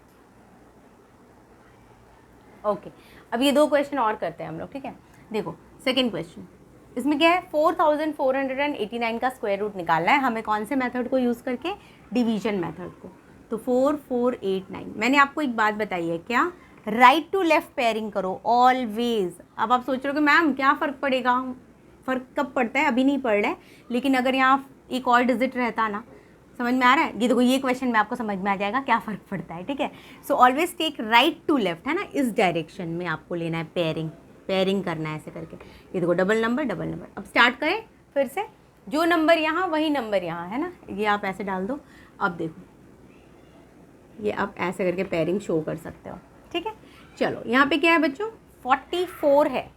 ओके, अब ये 2 क्वेश्चन और करते हैं हम लोग, ठीक है। देखो सेकेंड क्वेश्चन, इसमें क्या है, 4489 का स्क्वायर रूट निकालना है हमें। कौन से मेथड को यूज़ करके? डिवीजन मेथड को। तो 4489, मैंने आपको एक बात बताई है, क्या? राइट टू लेफ्ट पेयरिंग करो ऑलवेज। अब आप सोच रहे हो कि मैम क्या फ़र्क पड़ेगा, फ़र्क कब पड़ता है, अभी नहीं पड़ रहा है, लेकिन अगर यहाँ एक और डिजिट रहता ना, समझ में आ रहा है? ये देखो, ये क्वेश्चन में आपको समझ में आ जाएगा क्या फ़र्क पड़ता है, ठीक है। So always take right to left, है ना, इस डायरेक्शन में आपको लेना है, पेयरिंग करना है ऐसे करके। ये देखो, डबल नंबर। अब स्टार्ट करें फिर से, जो नंबर यहाँ वही नंबर यहाँ, है ना, ये आप ऐसे डाल दो। अब देखो, ये आप ऐसे करके पेयरिंग शो कर सकते हो, ठीक है। चलो यहाँ पे क्या है बच्चों, 44 है,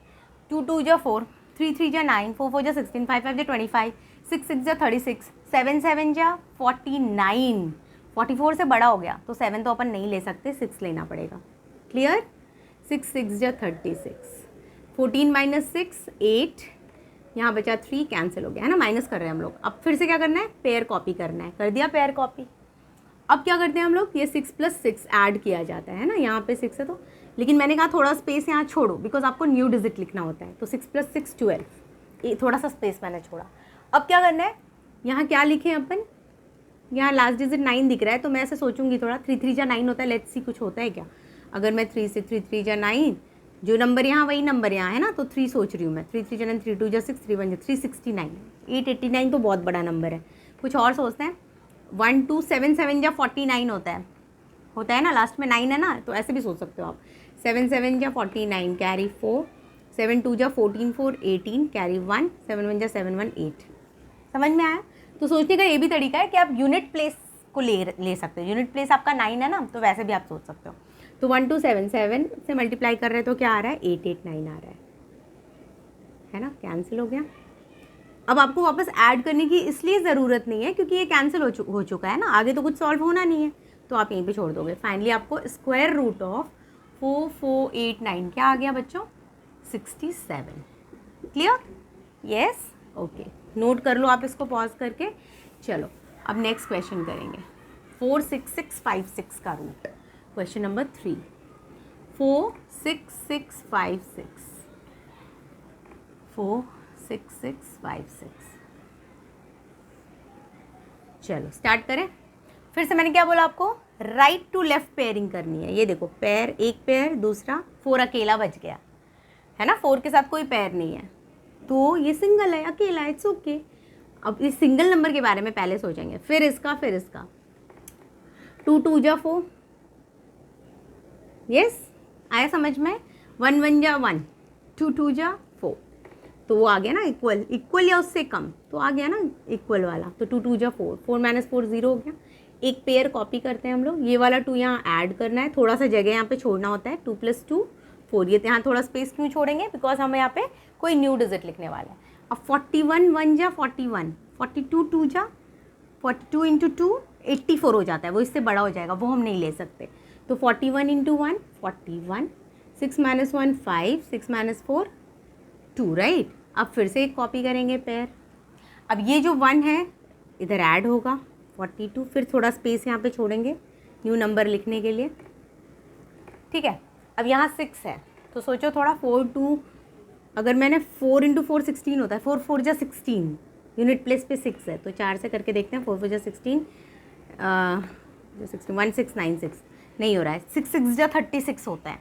2 2 जा 4, 3 3 जा 9, 4 4 जा 16, 5 5 जा 25, 6 6 जा 36, 7 7 जा 49। 44 से बड़ा हो गया तो 7 तो अपन नहीं ले सकते, 6 लेना पड़ेगा। क्लियर? 6 6 जा 36, 14 माइनस 6 8, यहाँ बचा 3, कैंसिल हो गया, है ना, माइनस कर रहे हैं हम लोग। अब फिर से क्या करना है, पेयर कॉपी करना है, कर दिया पेयर कॉपी। अब क्या करते हैं हम लोग, ये 6 + 6 ऐड किया जाता है ना, यहाँ पे 6 है तो, लेकिन मैंने कहा थोड़ा स्पेस यहाँ छोड़ो, बिकॉज आपको न्यू डिजिट लिखना होता है। तो 6 + 6 12, ये थोड़ा सा स्पेस मैंने छोड़ा। अब क्या करना है, यहाँ क्या लिखें अपन, यहाँ लास्ट डिजिट 9 दिख रहा है, तो मैं ऐसे सोचूंगी थोड़ा, 3 3 जा 9 होता है, लेट्स सी कुछ होता है क्या। अगर मैं 3 से 3 3 जा 9, जो नंबर यहाँ वही नंबर यहाँ, है ना, तो 3 सोच रही हूँ मैं, 3 3 जा 9, 3 2 जा 6, 3 1 जा 369, 889 तो बहुत बड़ा नंबर है। कुछ और सोचते हैं, 1 2 7 7 जा 49 होता है ना, लास्ट में 9 है ना, तो ऐसे भी सोच सकते हो आप। 7 7 जा 49, कैरी 4, 7 2 जा 14 4 18, कैरी 1, 7 1 जा 7 1 8। समझ में आया? तो सोचने का ये भी तरीका है कि आप यूनिट प्लेस को ले सकते हो। यूनिट प्लेस आपका 9 है ना, तो वैसे भी आप सोच सकते हो। तो 1 2 7 7 से मल्टीप्लाई कर रहे हैं तो क्या आ रहा है, 8 8 9 आ रहा है ना, कैंसिल हो गया। अब आपको वापस ऐड करने की इसलिए ज़रूरत नहीं है क्योंकि ये कैंसिल हो चुका है ना, आगे तो कुछ सॉल्व होना नहीं है, तो आप यहीं पे छोड़ दोगे। फाइनली आपको स्क्वायर रूट ऑफ 4489 क्या आ गया बच्चों, 67। क्लियर? यस, ओके, नोट कर लो आप इसको पॉज करके। चलो अब नेक्स्ट क्वेश्चन करेंगे, 46656 का रूट, क्वेश्चन नंबर 3, 46656, 46656। चलो स्टार्ट करें। फिर से मैंने क्या बोला आपको, राइट टू लेफ्ट पेयरिंग करनी है। ये देखो, पेयर, एक पेयर, दूसरा 4 अकेला बच गया, है ना, 4 के साथ कोई पेयर नहीं है, तो ये सिंगल है, अकेला है, इट्स ओके। अब इस सिंगल नंबर के बारे में पहले सोचेंगे, फिर इसका 2 2 जा 4, यस, आया समझ में, 1 1 जा 1, 2 2 जा 4, तो वो आ गया ना इक्वल या उससे कम, तो आ गया ना इक्वल वाला। तो 2 2 जा 4, 4 - 4 0 हो गया। एक पेयर कॉपी करते हैं हम लोग, ये वाला 2 यहाँ ऐड करना है, थोड़ा सा जगह यहाँ पे छोड़ना होता है, 2 + 2 4, ये यहाँ थोड़ा स्पेस क्यों छोड़ेंगे, बिकॉज हमें यहाँ पे कोई न्यू डिजिट लिखने वाला है। अब 41 1 जा 41, 42 2 जा 42 × 2 84 हो जाता है, वो इससे बड़ा हो जाएगा, वो हम नहीं ले सकते। तो 41 × 1 41, 6 - 1 5, 6 - 4 2, राइट। अब फिर से एक कॉपी करेंगे पेयर। अब ये जो 1 है इधर ऐड होगा, 42, फिर थोड़ा स्पेस यहाँ पे छोड़ेंगे न्यू नंबर लिखने के लिए, ठीक है। अब यहाँ 6 है, तो सोचो थोड़ा, 4 2, अगर मैंने 4 × 4 16 होता है, 4 4 जा 16, यूनिट प्लेस पे 6 है, तो 4 से करके देखते हैं, 4 4 जा 16, 1696 नहीं हो रहा है, 6 6 जा 36 होता है,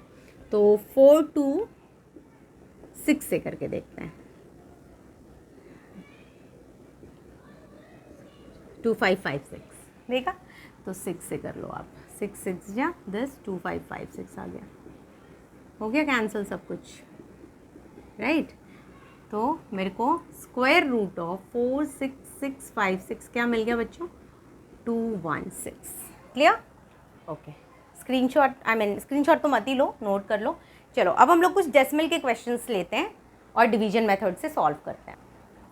तो 4 2 6 से करके देखते हैं, 2 5 5 6, देखा, तो 6 से कर लो आप, 6 6 जा 10, 2 5 5 6 आ गया, हो गया कैंसिल सब कुछ, राइट। तो मेरे को स्क्वायर रूट ऑफ 46656 क्या मिल गया बच्चों, 216। क्लियर? ओके, स्क्रीनशॉट तो मत ही लो, नोट कर लो। चलो अब हम लोग कुछ डेसिमल के क्वेश्चंस लेते हैं और डिवीजन मेथड से सॉल्व करते हैं।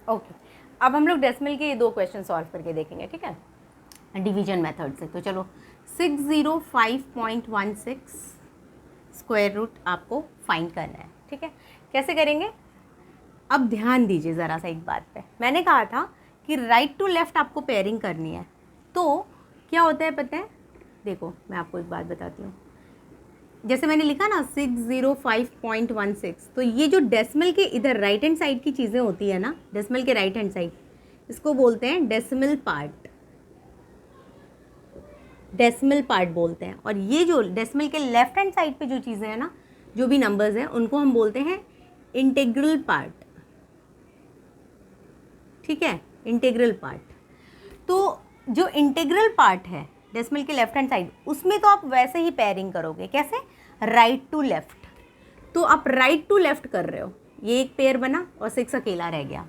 ओके, अब हम लोग डेसिमल के ये 2 क्वेश्चन सॉल्व करके देखेंगे, ठीक है, डिवीजन मेथड से। तो चलो 605.16 स्क्वायर रूट आपको फाइंड करना है, ठीक है। कैसे करेंगे, अब ध्यान दीजिए ज़रा सा एक बात पे। मैंने कहा था कि राइट टू लेफ़्ट आपको पेयरिंग करनी है, तो क्या होता है पता है, देखो मैं आपको एक बात बताती हूँ। जैसे मैंने लिखा ना 605.16, तो ये जो डेसिमल के इधर राइट हैंड साइड की चीज़ें होती है ना, डेसिमल के राइट हैंड साइड, इसको बोलते हैं डेसिमल पार्ट, डेसिमल पार्ट बोलते हैं। और ये जो डेसिमल के लेफ्ट हैंड साइड पे जो चीज़ें हैं ना, जो भी नंबर्स हैं, उनको हम बोलते हैं इंटीग्रल पार्ट, ठीक है, इंटीग्रल पार्ट। तो जो इंटीग्रल पार्ट है डेसिमल के लेफ्ट हैंड साइड, उसमें तो आप वैसे ही पेयरिंग करोगे, कैसे, राइट टू लेफ्ट। तो आप राइट टू लेफ्ट कर रहे हो, ये एक पेयर बना और 6 अकेला रह गया।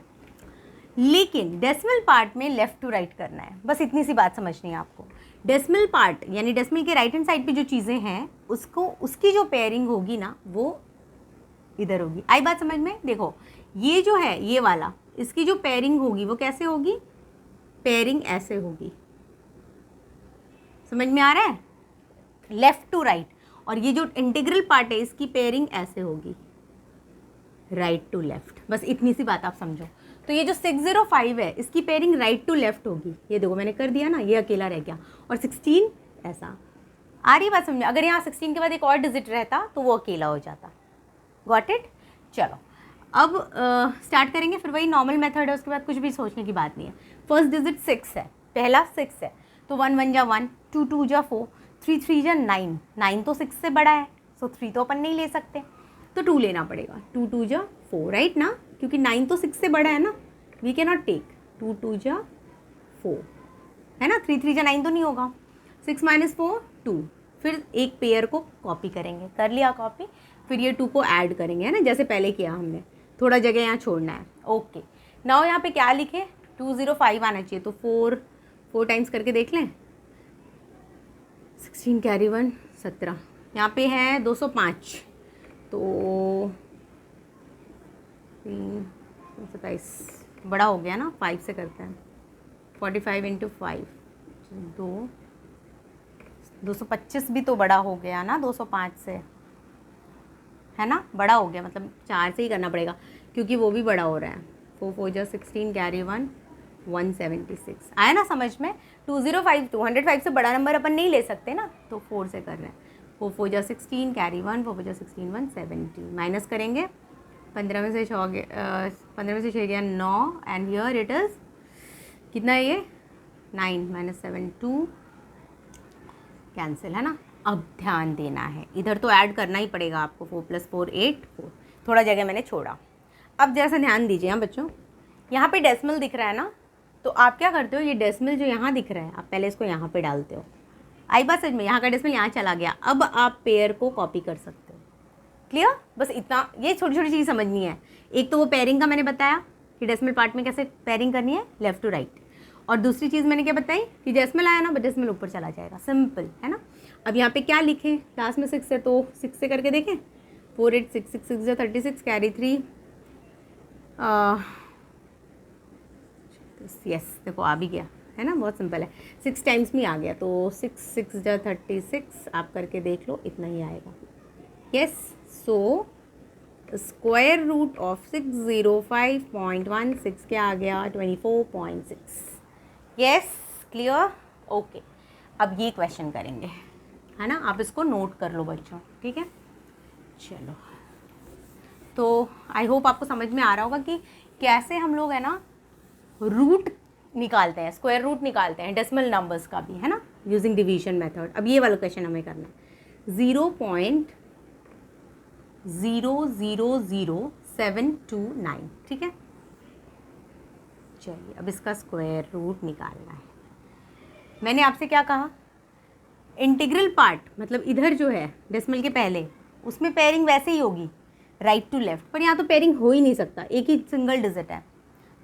लेकिन डेसिमल पार्ट में लेफ्ट टू राइट करना है, बस इतनी सी बात समझनी है आपको। डेसिमल पार्ट यानी डेसिमल के राइट हैंड साइड पे जो चीज़ें हैं, उसको उसकी जो पेयरिंग होगी ना, वो इधर होगी। आई बात समझ में। देखो ये जो है ये वाला, इसकी जो पेयरिंग होगी वो कैसे होगी, पेयरिंग ऐसे होगी, समझ में आ रहा है, लेफ्ट टू राइट। और ये जो इंटीग्रल पार्ट है इसकी पेयरिंग ऐसे होगी, राइट टू लेफ्ट। बस इतनी सी बात आप समझो। तो ये जो 605 है इसकी पेयरिंग राइट टू लेफ्ट होगी, ये देखो मैंने कर दिया ना, ये अकेला रह गया। और 16 ऐसा, आ रही बात समझो। अगर यहाँ 16 के बाद एक और डिजिट रहता तो वो अकेला हो जाता। Got it. चलो अब स्टार्ट करेंगे, फिर वही नॉर्मल मेथड है, उसके बाद कुछ भी सोचने की बात नहीं है। फर्स्ट डिजिट 6 है, पहला 6 है, तो 1 1 जा 1, 2 2 जा 4, 3 3 जा 9, 9 तो 6 से बड़ा है, सो 3 तो अपन नहीं ले सकते, तो 2 लेना पड़ेगा। 2 2 जा 4, राइट ना, क्योंकि 9 तो 6 से बड़ा है ना, वी कैन नॉट टेक 2 2 जा 4, है ना, 3 3 जा 9 तो नहीं होगा। 6 - 4 2, फिर एक पेयर को कॉपी करेंगे, कर लिया कॉपी, फिर ये 2 को ऐड करेंगे, है ना, जैसे पहले किया हमने, थोड़ा जगह यहाँ छोड़ना है। ओके, नाउ यहाँ पे क्या लिखे, 205 आना चाहिए, तो 4 टाइम्स करके देख लें। 16 कैरी 1 17, यहाँ पे है 205, तो 27 बड़ा हो गया ना, 5 से करते हैं, 45 × 5 225 भी तो बड़ा हो गया ना 205 से, है ना, बड़ा हो गया, मतलब 4 से ही करना पड़ेगा क्योंकि वो भी बड़ा हो रहा है। 4 4 जा 16 कैरी 1 176, आया ना समझ में। 205 205 से बड़ा नंबर अपन नहीं ले सकते ना, तो 4 से कर रहे हैं। 4 4 जा 16 कैरी 1, 4 4 जा 16 170, माइनस करेंगे, 15 में से 6 गया 9, एंड हियर इट इज़ कितना है ये 9 - 7 2, कैंसिल, है ना। अब ध्यान देना है, इधर तो ऐड करना ही पड़ेगा आपको, 4 + 4 8 4, थोड़ा जगह मैंने छोड़ा। अब जैसा ध्यान दीजिए हाँ बच्चों, यहाँ पे डेसिमल दिख रहा है ना, तो आप क्या करते हो, ये डेसिमल जो यहाँ दिख रहा है, आप पहले इसको यहाँ पे डालते हो। आई बात समझ में, यहाँ का डेसिमल यहाँ चला गया, अब आप पेयर को कॉपी कर सकते हो। क्लियर, बस इतना, ये छोटी छोटी चीज़ समझनी है। एक तो वो पेयरिंग का मैंने बताया कि डेसिमल पार्ट में कैसे पेयरिंग करनी है, लेफ्ट टू राइट। और दूसरी चीज़ मैंने क्या बताई कि डेसिमल आया ना, बस डेसिमल ऊपर चला जाएगा, सिंपल, है ना। अब यहाँ पे क्या लिखें, लास्ट में 6 है तो 6 से करके देखें। 4 8 6 6 6 36 कैरी 3, यस देखो आ भी गया, है ना, बहुत सिंपल है, 6 टाइम्स में आ गया, तो 6 6 जा 36, आप करके देख लो, इतना ही आएगा। Yes, so square root of 605.16 क्या आ गया, 24.6। Yes, clear, okay. अब ये क्वेश्चन करेंगे, है ना, आप इसको नोट कर लो बच्चों, ठीक है। चलो, तो आई होप आपको समझ में आ रहा होगा कि कैसे हम लोग, है ना, रूट निकालते हैं, स्क्वायर रूट निकालते हैं डेसिमल नंबर्स का भी, है ना, यूजिंग डिवीजन मेथड। अब ये वाला क्वेश्चन हमें करना है, 0.000729, ठीक है। चलिए अब इसका स्क्वायर रूट निकालना है। मैंने आपसे क्या कहा, इंटीग्रल पार्ट मतलब इधर जो है डेसिमल के पहले, उसमें पेयरिंग वैसे ही होगी, राइट टू लेफ्ट, पर यहाँ तो पेयरिंग हो ही नहीं सकता, एक ही सिंगल डिजिट है,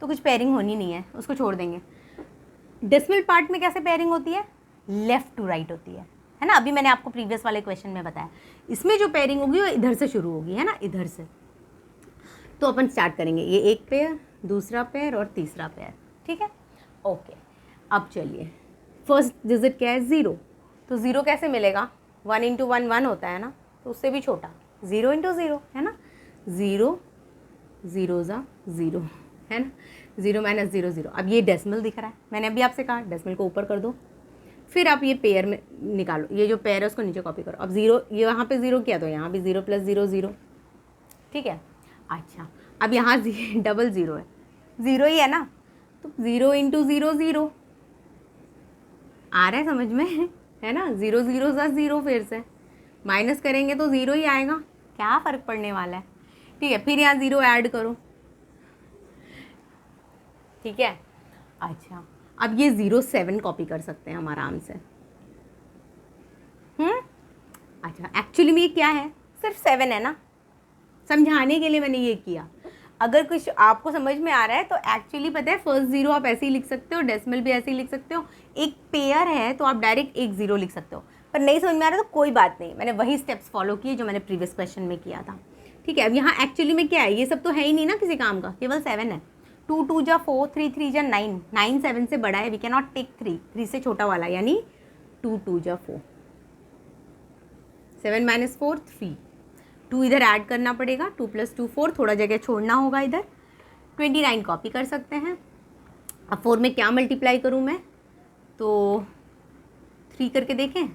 तो कुछ पेयरिंग होनी नहीं है, उसको छोड़ देंगे। डेसिमल पार्ट में कैसे पेयरिंग होती है, लेफ्ट टू राइट होती है ना। अभी मैंने आपको प्रीवियस वाले क्वेश्चन में बताया, इसमें जो पेयरिंग होगी वो इधर से शुरू होगी, है ना, इधर से। तो अपन स्टार्ट करेंगे, ये एक पेयर, दूसरा पेयर और तीसरा पेयर, ठीक है। ओके, अब चलिए, फर्स्ट डिजिट क्या है 0, तो तो 0 कैसे मिलेगा, 1 इंटू 1 1 होता है ना, तो उससे भी छोटा 0 इंटू 0 है ना, 0 0 ज़ा 0 है ना, 0 माइनस 0 0। अब ये डेसिमल दिख रहा है, मैंने अभी आपसे कहा डेसिमल को ऊपर कर दो, फिर आप ये पेयर में निकालो, ये जो पेयर है उसको नीचे कॉपी करो। अब 0 ये यहाँ पे 0 किया तो यहाँ भी 0 प्लस 0 0, ठीक है। अच्छा अब यहाँ डबल 0 है, 0 ही है ना, तो 0 इंटू 0 0 आ रहा है समझ में, है ना, 0 0 ज़ा 0, फिर से माइनस करेंगे तो 0 ही आएगा, क्या फ़र्क पड़ने वाला है, ठीक है। फिर यहाँ 0 ऐड करो, ठीक है। अच्छा अब ये 0 7 कॉपी कर सकते हैं हम आराम से। अच्छा एक्चुअली में ये क्या है, सिर्फ 7 है ना, समझाने के लिए मैंने ये किया। अगर कुछ आपको समझ में आ रहा है तो एक्चुअली पता है फर्स्ट 0 आप ऐसे ही लिख सकते हो, डेसिमल भी ऐसे ही लिख सकते हो, एक पेयर है तो आप डायरेक्ट एक 0 लिख सकते हो। पर नहीं समझ में आ रहा तो कोई बात नहीं, मैंने वही स्टेप्स फॉलो किए जो मैंने प्रीवियस क्वेश्चन में किया था, ठीक है। अब यहाँ एक्चुअली में क्या है, ये सब तो है ही नहीं ना किसी काम का, केवल 7 है। 2 2 जा 4, 3 3 जा 9, 9 7 से बड़ा है, वी कैन नॉट टेक 3, 3 से छोटा वाला, यानी 2 2 जा 4, 7 माइनस 4 3, 2 इधर ऐड करना पड़ेगा, 2 प्लस 2 4, थोड़ा जगह छोड़ना होगा इधर, 29 कॉपी कर सकते हैं। अब 4 में क्या मल्टीप्लाई करूँ मैं, तो 3 करके देखें,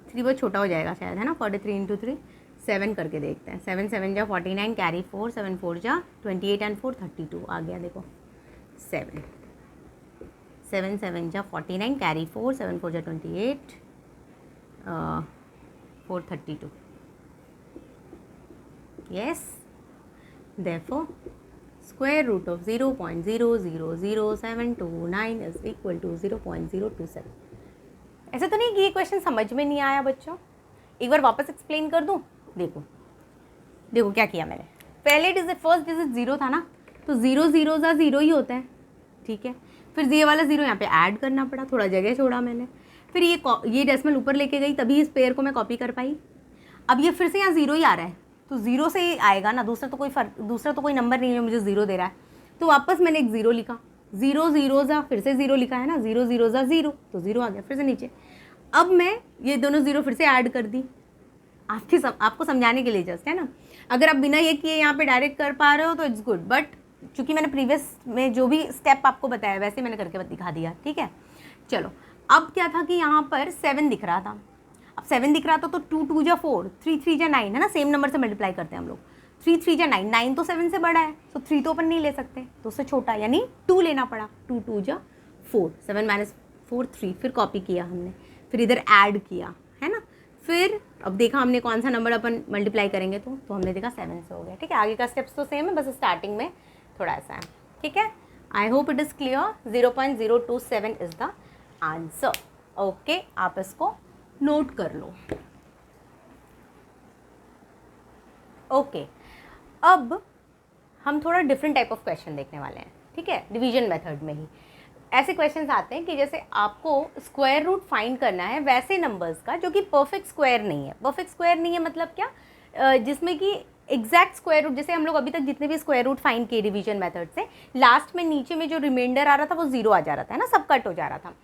3 बहुत छोटा हो जाएगा शायद, है ना, 43 इंटू 3, 7 करके देखते हैं, 7 7 जा 49, कैरी 4, 7 4 जा 28 एंड 4 32 आ गया, देखो 7 7 7 जा 49, कैरी 4, 7 4 जा 28, 4 32, yes, therefore square root of 0.0000729 is equal to 0.027। ऐसा तो नहीं कि ये क्वेश्चन समझ में नहीं आया बच्चों, एक बार वापस एक्सप्लेन कर दूँ। देखो देखो क्या किया मैंने, पहले डिजिट फर्स्ट डिजिट 0 था ना, तो 0 0 ज़ा 0 ही होता है, ठीक है। फिर ये वाला 0 यहाँ पे ऐड करना पड़ा, थोड़ा जगह छोड़ा मैंने, फिर ये डेसिमल ऊपर लेके गई, तभी इस पेयर को मैं कॉपी कर पाई। अब ये फिर से यहाँ 0 ही आ रहा है, तो 0 से ही आएगा ना, दूसरा तो कोई नंबर नहीं है मुझे 0 दे रहा है, तो वापस मैंने एक 0 लिखा, 0 0 ज़ा फिर से 0 लिखा है ना, 0 0 ज़ा 0, तो 0 आ गया फिर से नीचे। अब मैं ये दोनों 0 फिर से ऐड कर दी, आपको समझाने के लिए जस्ट, है ना। अगर आप बिना ये किए यहाँ पे डायरेक्ट कर पा रहे हो तो इट्स गुड, बट चूँकि मैंने प्रीवियस में जो भी स्टेप आपको बताया वैसे मैंने करके दिखा दिया, ठीक है। चलो अब क्या था कि यहाँ पर 7 दिख रहा था, अब 7 दिख रहा था तो 2 2 जा 4, 3 3 जा 9, है ना, सेम नंबर से मल्टीप्लाई करते हैं हम लोग, 3 3 जा 9, 9 तो 7 से बड़ा है, तो 3 तो अपन नहीं ले सकते, तो उससे छोटा यानी 2 लेना पड़ा, 2 2 जा 4, 7 माइनस 4 3, फिर कॉपी किया हमने, फिर इधर ऐड किया, है ना, फिर अब देखा हमने कौन सा नंबर अपन मल्टीप्लाई करेंगे, तो हमने देखा 7 से हो गया, ठीक है। आगे का स्टेप्स तो सेम है, बस स्टार्टिंग में थोड़ा ऐसा है, ठीक है। आई hope it is clear, 0.027 is the answer, okay. आप इसको नोट कर लो, ओके। अब हम थोड़ा डिफरेंट टाइप ऑफ क्वेश्चन देखने वाले हैं, ठीक है, डिवीजन मेथड में ही ऐसे क्वेश्चंस आते हैं कि जैसे आपको स्क्वायर रूट फाइंड करना है वैसे नंबर्स का जो कि परफेक्ट स्क्वायर नहीं है। परफेक्ट स्क्वायर नहीं है मतलब क्या, जिसमें कि एग्जैक्ट स्क्वायर रूट, जैसे हम लोग अभी तक जितने भी स्क्वायर रूट फाइंड किए डिवीजन मेथड से, लास्ट में नीचे में जो रिमाइंडर आ रहा था वो 0 आ जा रहा था, है ना, सब कट हो जा रहा था।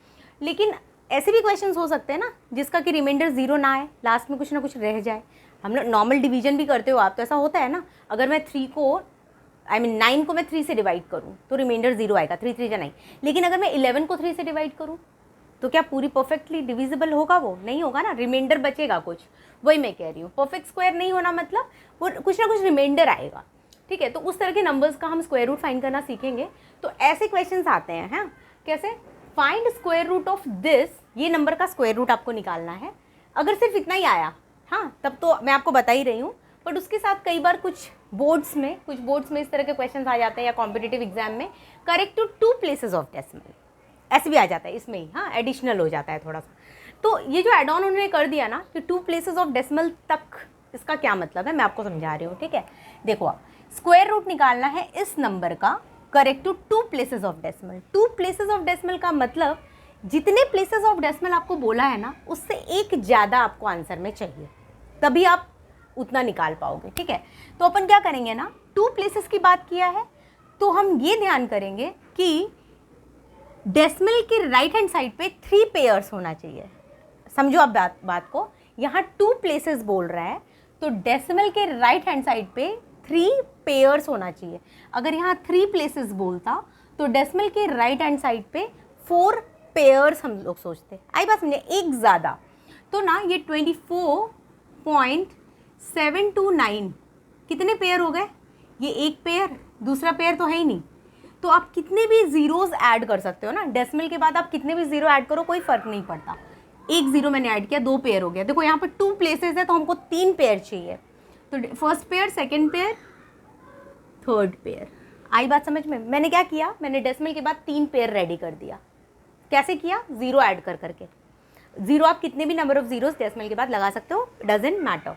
लेकिन ऐसे भी क्वेश्चंस हो सकते हैं ना जिसका कि रिमाइंडर 0 ना आए, लास्ट में कुछ ना कुछ रह जाए। हम लोग नॉर्मल डिवीजन भी करते हो आप, तो ऐसा होता है ना, अगर मैं 9 को मैं 3 से डिवाइड करूँ तो रिमाइंडर 0 आएगा, 3 3 जा 9। लेकिन अगर मैं 11 को 3 से डिवाइड करूँ तो क्या पूरी परफेक्टली डिविजिबल होगा? वो नहीं होगा ना, रिमाइंडर बचेगा कुछ। वही मैं कह रही हूँ, परफेक्ट स्क्वायर नहीं होना मतलब वो कुछ ना कुछ रिमाइंडर आएगा, ठीक है। तो उस तरह के नंबर्स का हम स्क्वायर रूट फाइंड करना सीखेंगे। तो ऐसे क्वेश्चंस आते हैं, हाँ, कैसे find square root of this, ये नंबर का स्क्वायर रूट आपको निकालना है। अगर सिर्फ इतना ही आया, हाँ, तब तो मैं आपको बता ही रही हूँ, बट उसके साथ कई बार कुछ बोर्ड्स में इस तरह के क्वेश्चंस आ जाते हैं, या कॉम्पिटिटिव एग्जाम में correct to 2 places of decimal, ऐसे भी आ जाता है इसमें ही, हाँ, एडिशनल हो जाता है थोड़ा सा। तो ये जो एड ऑन उन्होंने कर दिया ना कि 2 प्लेसेस ऑफ डेसिमल तक, इसका क्या मतलब है मैं आपको समझा रही हूँ, ठीक है। देखो, आप स्क्वायर रूट निकालना है इस नंबर का correct to 2 places of decimal. 2 places of decimal का मतलब जितने प्लेसेस ऑफ डेसिमल आपको बोला है ना, उससे एक ज़्यादा आपको आंसर में चाहिए, तभी आप उतना निकाल पाओगे, ठीक है। तो अपन क्या करेंगे ना, 2 प्लेसेस की बात किया है तो हम ये ध्यान करेंगे कि डेसिमल के राइट हैंड साइड पे 3 पेयर्स होना चाहिए। समझो अब बात को, यहाँ 2 प्लेसेस बोल रहा है तो डेसिमल के राइट हैंड साइड पे 3 पेयर्स होना चाहिए। अगर यहाँ 3 प्लेसेस बोलता तो डेसिमल के राइट हैंड साइड पे 4 पेयर्स हम लोग सोचते। आई बात समझे, एक ज़्यादा। तो ना ये 24.729 कितने पेयर हो गए? ये एक पेयर, दूसरा पेयर तो है ही नहीं। तो आप कितने भी ज़ीरोज़ ऐड कर सकते हो ना, डेसिमल के बाद आप कितने भी ज़ीरो ऐड करो, कोई फ़र्क नहीं पड़ता। एक ज़ीरो मैंने ऐड किया, 2 पेयर हो गया। देखो यहाँ पर 2 प्लेसेस है तो हमको 3 पेयर चाहिए। तो first pair, second pair, third pair. आई बात समझ में? मैंने क्या किया, मैंने डेसिमल के बाद 3 पेयर रेडी कर दिया। कैसे किया? ज़ीरो ऐड कर करके। ज़ीरो आप कितने भी नंबर ऑफ ज़ीरोज़ डेसिमल के बाद लगा सकते हो, डजेंट मैटर,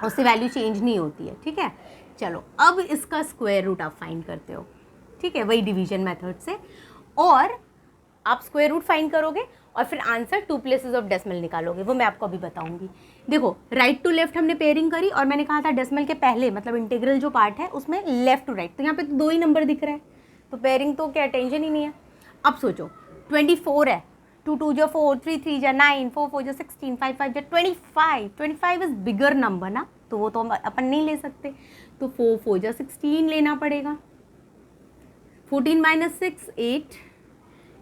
उससे वैल्यू चेंज नहीं होती है। ठीक है, चलो अब इसका स्क्वायर रूट आप फाइंड करते हो। ठीक है, वही डिवीजन मेथड से, और आप स्क्वायर रूट फाइंड करोगे और फिर आंसर 2 प्लेसेस ऑफ डेसिमल निकालोगे। वो मैं आपको अभी बताऊंगी। देखो राइट टू लेफ्ट हमने पेयरिंग करी, और मैंने कहा था डेसिमल के पहले मतलब इंटीग्रल जो पार्ट है उसमें लेफ्ट टू राइट, तो यहाँ पे तो 2 ही नंबर दिख रहे हैं, तो पेयरिंग तो क्या टेंशन ही नहीं है। अब सोचो 24 है, 2 2 जो 4, 3 3 जो 9, 4 4 जो 16, 5 5 जो 25। 25 इज बिगर नंबर ना, तो वो तो हम अपन नहीं ले सकते, तो 4 4 जो 16 लेना पड़ेगा। 14 - 6 8,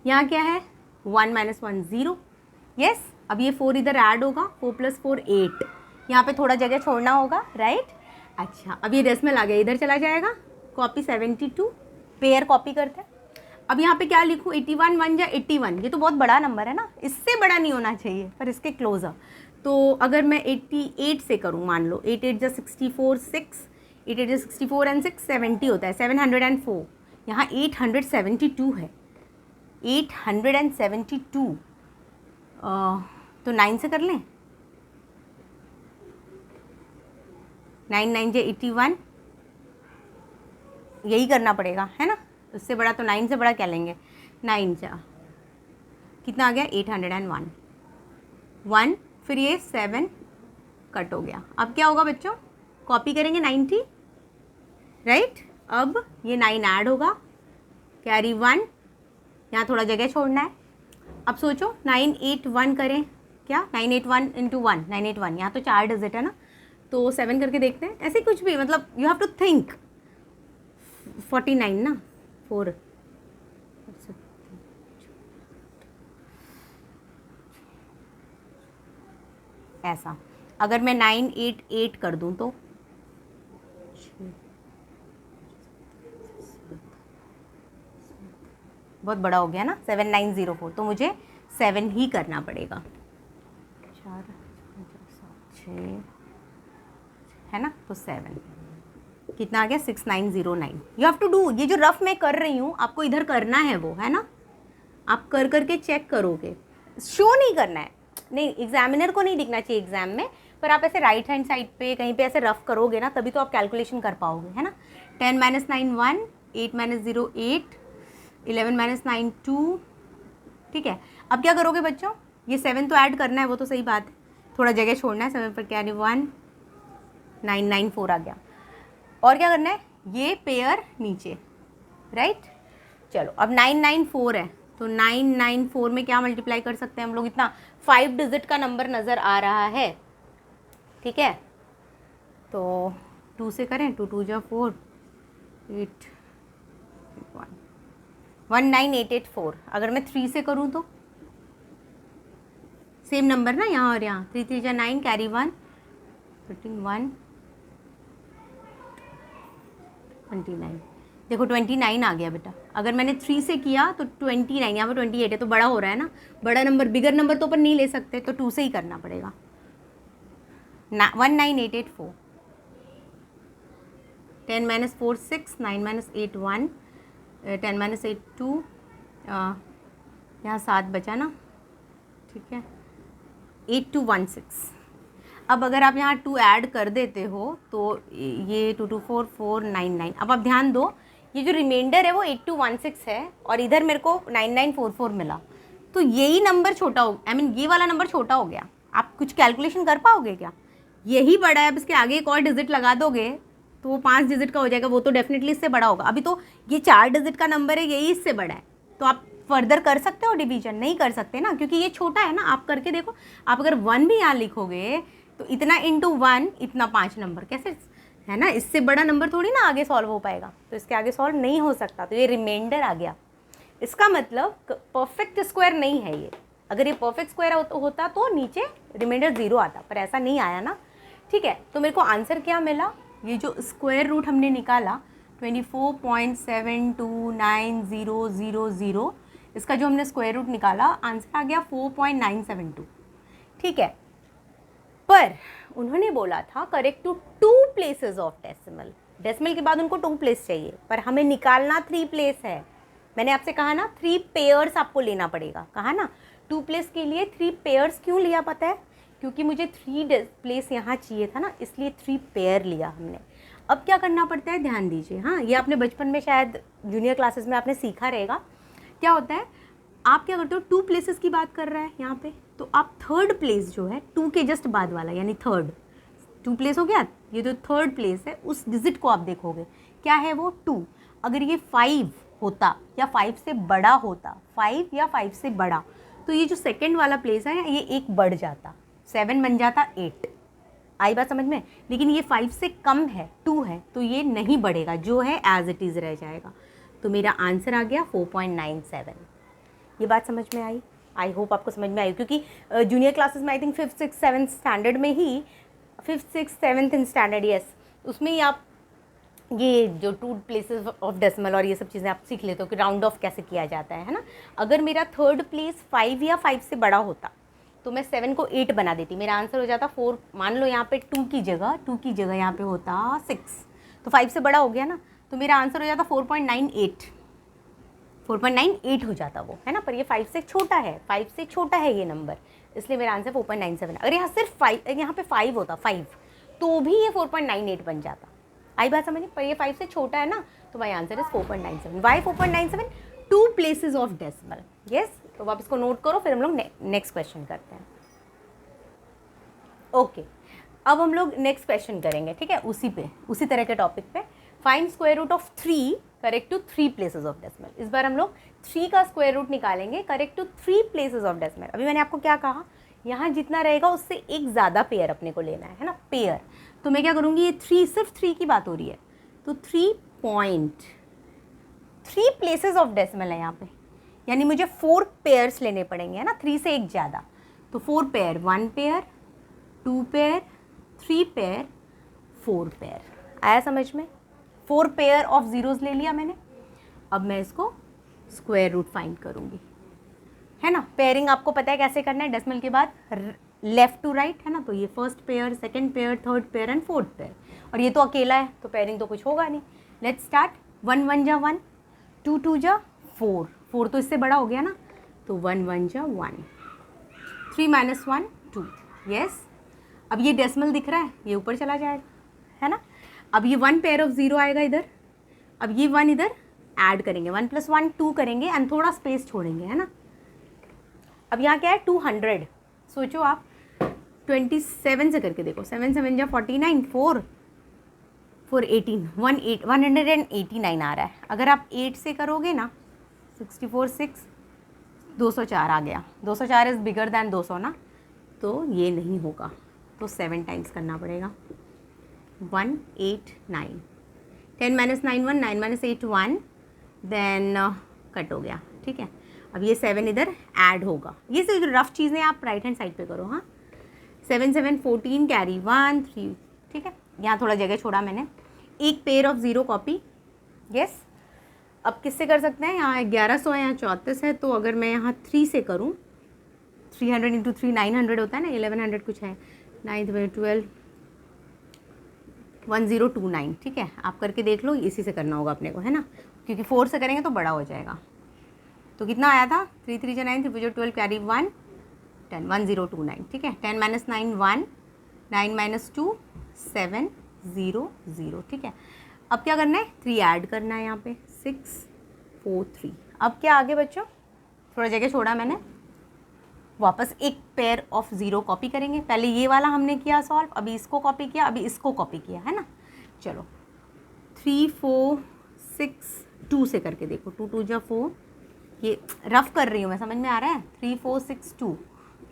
यहाँ क्या है 1 - 1 0। यस, अब ये 4 इधर ऐड होगा, 4 + 4 8, यहाँ पे थोड़ा जगह छोड़ना होगा, राइट। अच्छा, अब ये डेसिमल आ गया, इधर चला जाएगा, कॉपी 72, पेयर कॉपी करते हैं। अब यहाँ पे क्या लिखूँ, 81 1 या 81, ये तो बहुत बड़ा नंबर है ना, इससे बड़ा नहीं होना चाहिए पर इसके क्लोजर। तो अगर मैं 88 से करूँ, मान लो 8 8 जो 64 6, 8 8 जो 64 and 6 70 होता है, 704, यहाँ 872 है, 872। तो 9 से कर लें, 9 9 जो 81, यही करना पड़ेगा है ना, उससे बड़ा तो 9 से बड़ा क्या लेंगे, 9 जा कितना आ गया 801 1, फिर ये 7 कट हो गया। अब क्या होगा बच्चों, कॉपी करेंगे 90, राइट। अब ये 9 ऐड होगा, कैरी 1, यहाँ थोड़ा जगह छोड़ना है। अब सोचो 981 करें, क्या 981 × 1, 981, यहाँ तो 4 डिजिट है ना, तो 7 करके देखते हैं। ऐसे कुछ भी, मतलब यू हैव टू थिंक। 49 ना, 4, ऐसा। अगर मैं 988 कर दूं तो बहुत बड़ा हो गया ना, 7904, तो मुझे 7 ही करना पड़ेगा। 4 5 6 है ना, तो 7 कितना आ गया 6909। यू हैव टू डू, ये जो रफ मैं कर रही हूँ आपको इधर करना है वो, है ना, आप कर करके चेक करोगे, शो नहीं करना है, नहीं एग्जामिनर को नहीं दिखना चाहिए एग्जाम में, पर आप ऐसे राइट हैंड साइड पे कहीं पे ऐसे रफ करोगे ना, तभी तो आप कैलकुलेशन कर पाओगे, है ना। 10 - 9 1, 8 - 0 8, 11 - 9 2। ठीक है, अब क्या करोगे बच्चों, ये 7 तो ऐड करना है, वो तो सही बात है, थोड़ा जगह छोड़ना है, 7 पर क्या 1 994 आ गया। और क्या करना है, ये पेयर नीचे, राइट। चलो अब 994 है, तो 994 में क्या मल्टीप्लाई कर सकते हैं हम लोग, इतना 5 डिजिट का नंबर नज़र आ रहा है। ठीक है, तो 2 से करें, 2 2 जो 4 8 1 19884। अगर मैं 3 से करूँ तो सेम नंबर ना, यहाँ और यहाँ, 3 3 जो 9, कैरी 1 13 1 29। देखो 29 आ गया बेटा। अगर मैंने 3 से किया तो 29, यहाँ पर 28 है, तो बड़ा हो रहा है ना, बड़ा नंबर, बिगर नंबर तो अपन नहीं ले सकते, तो 2 से ही करना पड़ेगा। 19884, 10 - 4 6, 9 - 8 1, 10 - 8 2, यहाँ 7 बचा ना, ठीक है, 8216। अब अगर आप यहाँ 2 ऐड कर देते हो तो ये 2 2 4 4 9 9। अब आप ध्यान दो, ये जो रिमाइंडर है वो 8216 है, और इधर मेरे को 9944 मिला, तो यही नंबर छोटा हो, आई मीन ये वाला नंबर छोटा हो गया। आप कुछ कैलकुलेशन कर पाओगे क्या, यही बड़ा है, अब इसके आगे एक और डिजिट लगा दोगे तो वो 5 डिजिट का हो जाएगा, वो तो डेफिनेटली इससे बड़ा होगा। अभी तो ये 4 डिजिट का नंबर है, यही इससे बड़ा है, तो आप फर्दर कर सकते हो डिवीजन? नहीं कर सकते ना, क्योंकि ये छोटा है ना। आप करके देखो, आप अगर 1 भी यहाँ लिखोगे तो इतना इंटू 1 इतना 5 नंबर, कैसे है ना, इससे बड़ा नंबर थोड़ी ना आगे सॉल्व हो पाएगा, तो इसके आगे सॉल्व नहीं हो सकता। तो ये रिमाइंडर आ गया, इसका मतलब परफेक्ट स्क्वायर नहीं है ये। अगर ये परफेक्ट स्क्वायर होता तो नीचे रिमाइंडर 0 आता, पर ऐसा नहीं आया ना। ठीक है, तो मेरे को आंसर क्या मिला? ये जो स्क्वायर रूट हमने निकाला 24.72900, इसका जो हमने स्क्वायर रूट निकाला आंसर आ गया 4.972। ठीक है, पर उन्होंने बोला था correct to 2 places of decimal. Decimal के बाद उनको 2 प्लेस चाहिए, पर हमें निकालना 3 प्लेस है। मैंने आपसे कहा ना 3 पेयर्स आपको लेना पड़ेगा, कहा ना 2 प्लेस के लिए 3 पेयर्स क्यों लिया पता है? क्योंकि मुझे 3 प्लेस यहाँ चाहिए था ना, इसलिए 3 पेयर लिया हमने। अब क्या करना पड़ता है, ध्यान दीजिए। हाँ, ये आपने बचपन में शायद जूनियर क्लासेस में आपने सीखा रहेगा। क्या होता है, आप क्या करते हो, 2 प्लेसेस की बात कर रहा है यहाँ पे, तो आप 3rd प्लेस जो है 2 के जस्ट बाद वाला, यानी 3rd 2 प्लेस हो गया, ये जो 3rd प्लेस है उस डिजिट को आप देखोगे, क्या है वो 2। अगर ये 5 होता या 5 से बड़ा होता, 5 या 5 से बड़ा, तो ये जो 2nd वाला प्लेस है ये 1 बढ़ जाता, 7 बन जाता 8। आई बात समझ में? लेकिन ये 5 से कम है, 2 है, तो ये नहीं बढ़ेगा, जो है एज इट इज़ रह जाएगा। तो मेरा आंसर आ गया 4.97। ये बात समझ में आई? आई होप आपको समझ में आई, क्योंकि जूनियर क्लासेस में I think 5th 6th 7th standard में ही, 5th 6th 7th in standard, yes, उसमें ही आप ये जो 2 प्लेसेस ऑफ डेसिमल और ये सब चीज़ें आप सीख लेते हो कि राउंड ऑफ कैसे किया जाता है ना। अगर मेरा 3rd प्लेस 5 या 5 से बड़ा होता तो मैं 7 को 8 बना देती, मेरा आंसर हो जाता 4। मान लो यहाँ पे 2 की जगह यहाँ पे होता 6, तो 5 से बड़ा हो गया ना, तो मेरा आंसर हो जाता 4.98 हो जाता वो, है ना। पर ये 5 से छोटा है, 5 से छोटा है ये नंबर, इसलिए मेरा आंसर 4.97। अगर यहाँ सिर्फ 5, यहाँ पे 5 होता 5, तो भी ये 4.98 बन जाता। आई बात समझिए? पर ये 5 से छोटा है ना, तो my answer is 4.97। Why 4.97? 2 places of decimal. Yes, तो आप इसको नोट करो, फिर हम लोग नेक्स्ट क्वेश्चन करते हैं। ओके, अब हम लोग नेक्स्ट क्वेश्चन करेंगे, ठीक है, उसी तरह के टॉपिक पे। Find square root of 3 correct to 3 places of decimal. इस बार हम लोग 3 का स्क्वायर रूट निकालेंगे correct to 3 places of decimal. अभी मैंने आपको क्या कहा, यहाँ जितना रहेगा उससे एक ज़्यादा पेयर अपने को लेना है ना, पेयर। तो मैं क्या करूँगी, ये 3, सिर्फ 3 की बात हो रही है, तो 3 प्लेसेस ऑफ डेसिमल है यहाँ पे, यानी मुझे 4 पेयर्स लेने पड़ेंगे, है ना, 3 से एक ज़्यादा। तो 4 pair, 1 pair, 2 pair, 3 pair, 4 pair. आया समझ में? 4 पेयर ऑफ ज़ीरोज़ ले लिया मैंने। अब मैं इसको स्क्वायर रूट फाइंड करूँगी, है ना। पेयरिंग आपको पता है कैसे करना है, डेसिमल के बाद लेफ़्ट टू राइट, है ना। तो ये 1st pair, 2nd pair, 3rd pair and 4th pair, और ये तो अकेला है, तो पेयरिंग तो कुछ होगा नहीं। Let's start. 1 1 जा 1, 2 2 जा 4, 4 तो इससे बड़ा हो गया ना, तो 1 1 जा 1, 3 - 1 2। यस, अब ये डेसिमल दिख रहा है, ये ऊपर चला जाएगा, है ना। अब ये 1 पेयर ऑफ 0 आएगा इधर, अब ये 1 इधर ऐड करेंगे, 1 + 1 2 करेंगे एंड थोड़ा स्पेस छोड़ेंगे, है ना। अब यहाँ क्या है, 200। सोचो आप 27 से करके देखो, 7 7 जा 49, 4 4 18, 189 आ रहा है। अगर आप 8 से करोगे ना, 64 6 204 आ गया। 204 इज़ बिगर दैन 200 ना, तो ये नहीं होगा, तो 7 टाइम्स करना पड़ेगा। 189, 10 - 9 1, 9 - 8 1, देन कट हो गया, ठीक है। अब ये 7 इधर ऐड होगा, ये सब रफ चीज़ें आप राइट हैंड साइड पे करो। हाँ, 7 7 14 कैरी 1 3, ठीक है। यहाँ थोड़ा जगह छोड़ा मैंने, एक पेयर ऑफ 0 कॉपी। यस, अब किससे कर सकते हैं, यहाँ 1100 है, यहाँ 34 है, तो अगर मैं यहाँ 3 से करूँ, 300 × 3 900 होता है ना, 1100 कुछ है, 9 12 1029, ठीक है। आप करके देख लो, इसी से करना होगा अपने को, है ना, क्योंकि 4 से करेंगे तो बड़ा हो जाएगा। तो कितना आया था, 3 3 जा 9, 3 4 12 कैरी 1 10, 1029, ठीक है। 10 - 9 1, 9 - 2 7 0 0, ठीक है। अब क्या करना है, 3 ऐड करना है यहाँ पे, 6 4 3। अब क्या आगे बच्चों, थोड़ा जगह छोड़ा मैंने, वापस एक पेयर ऑफ 0 कॉपी करेंगे। पहले ये वाला हमने किया सॉल्व, अभी इसको कॉपी किया, अभी इसको कॉपी किया, है ना। चलो 3 4 6 2 से करके देखो, 2 2 जा 4, ये रफ कर रही हूँ मैं, समझ में आ रहा है। 3 4 6 2,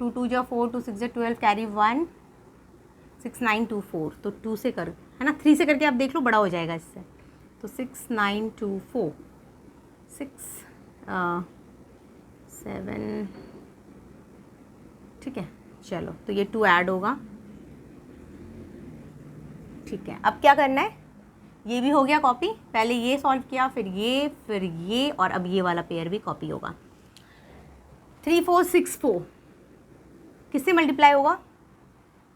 2 2 जा 4, 2 6 जा 12, कैरी 1, 6 9 2 4, तो 2 से कर, है ना, 3 से करके आप देख लो बड़ा हो जाएगा इससे। तो 6 9 2 4, 6 7, ठीक है। चलो तो ये 2 ऐड होगा, ठीक है। अब क्या करना है, ये भी हो गया कॉपी, पहले ये सॉल्व किया, फिर ये, और अब ये वाला पेयर भी कॉपी होगा। 3 4 6 4 किससे मल्टीप्लाई होगा,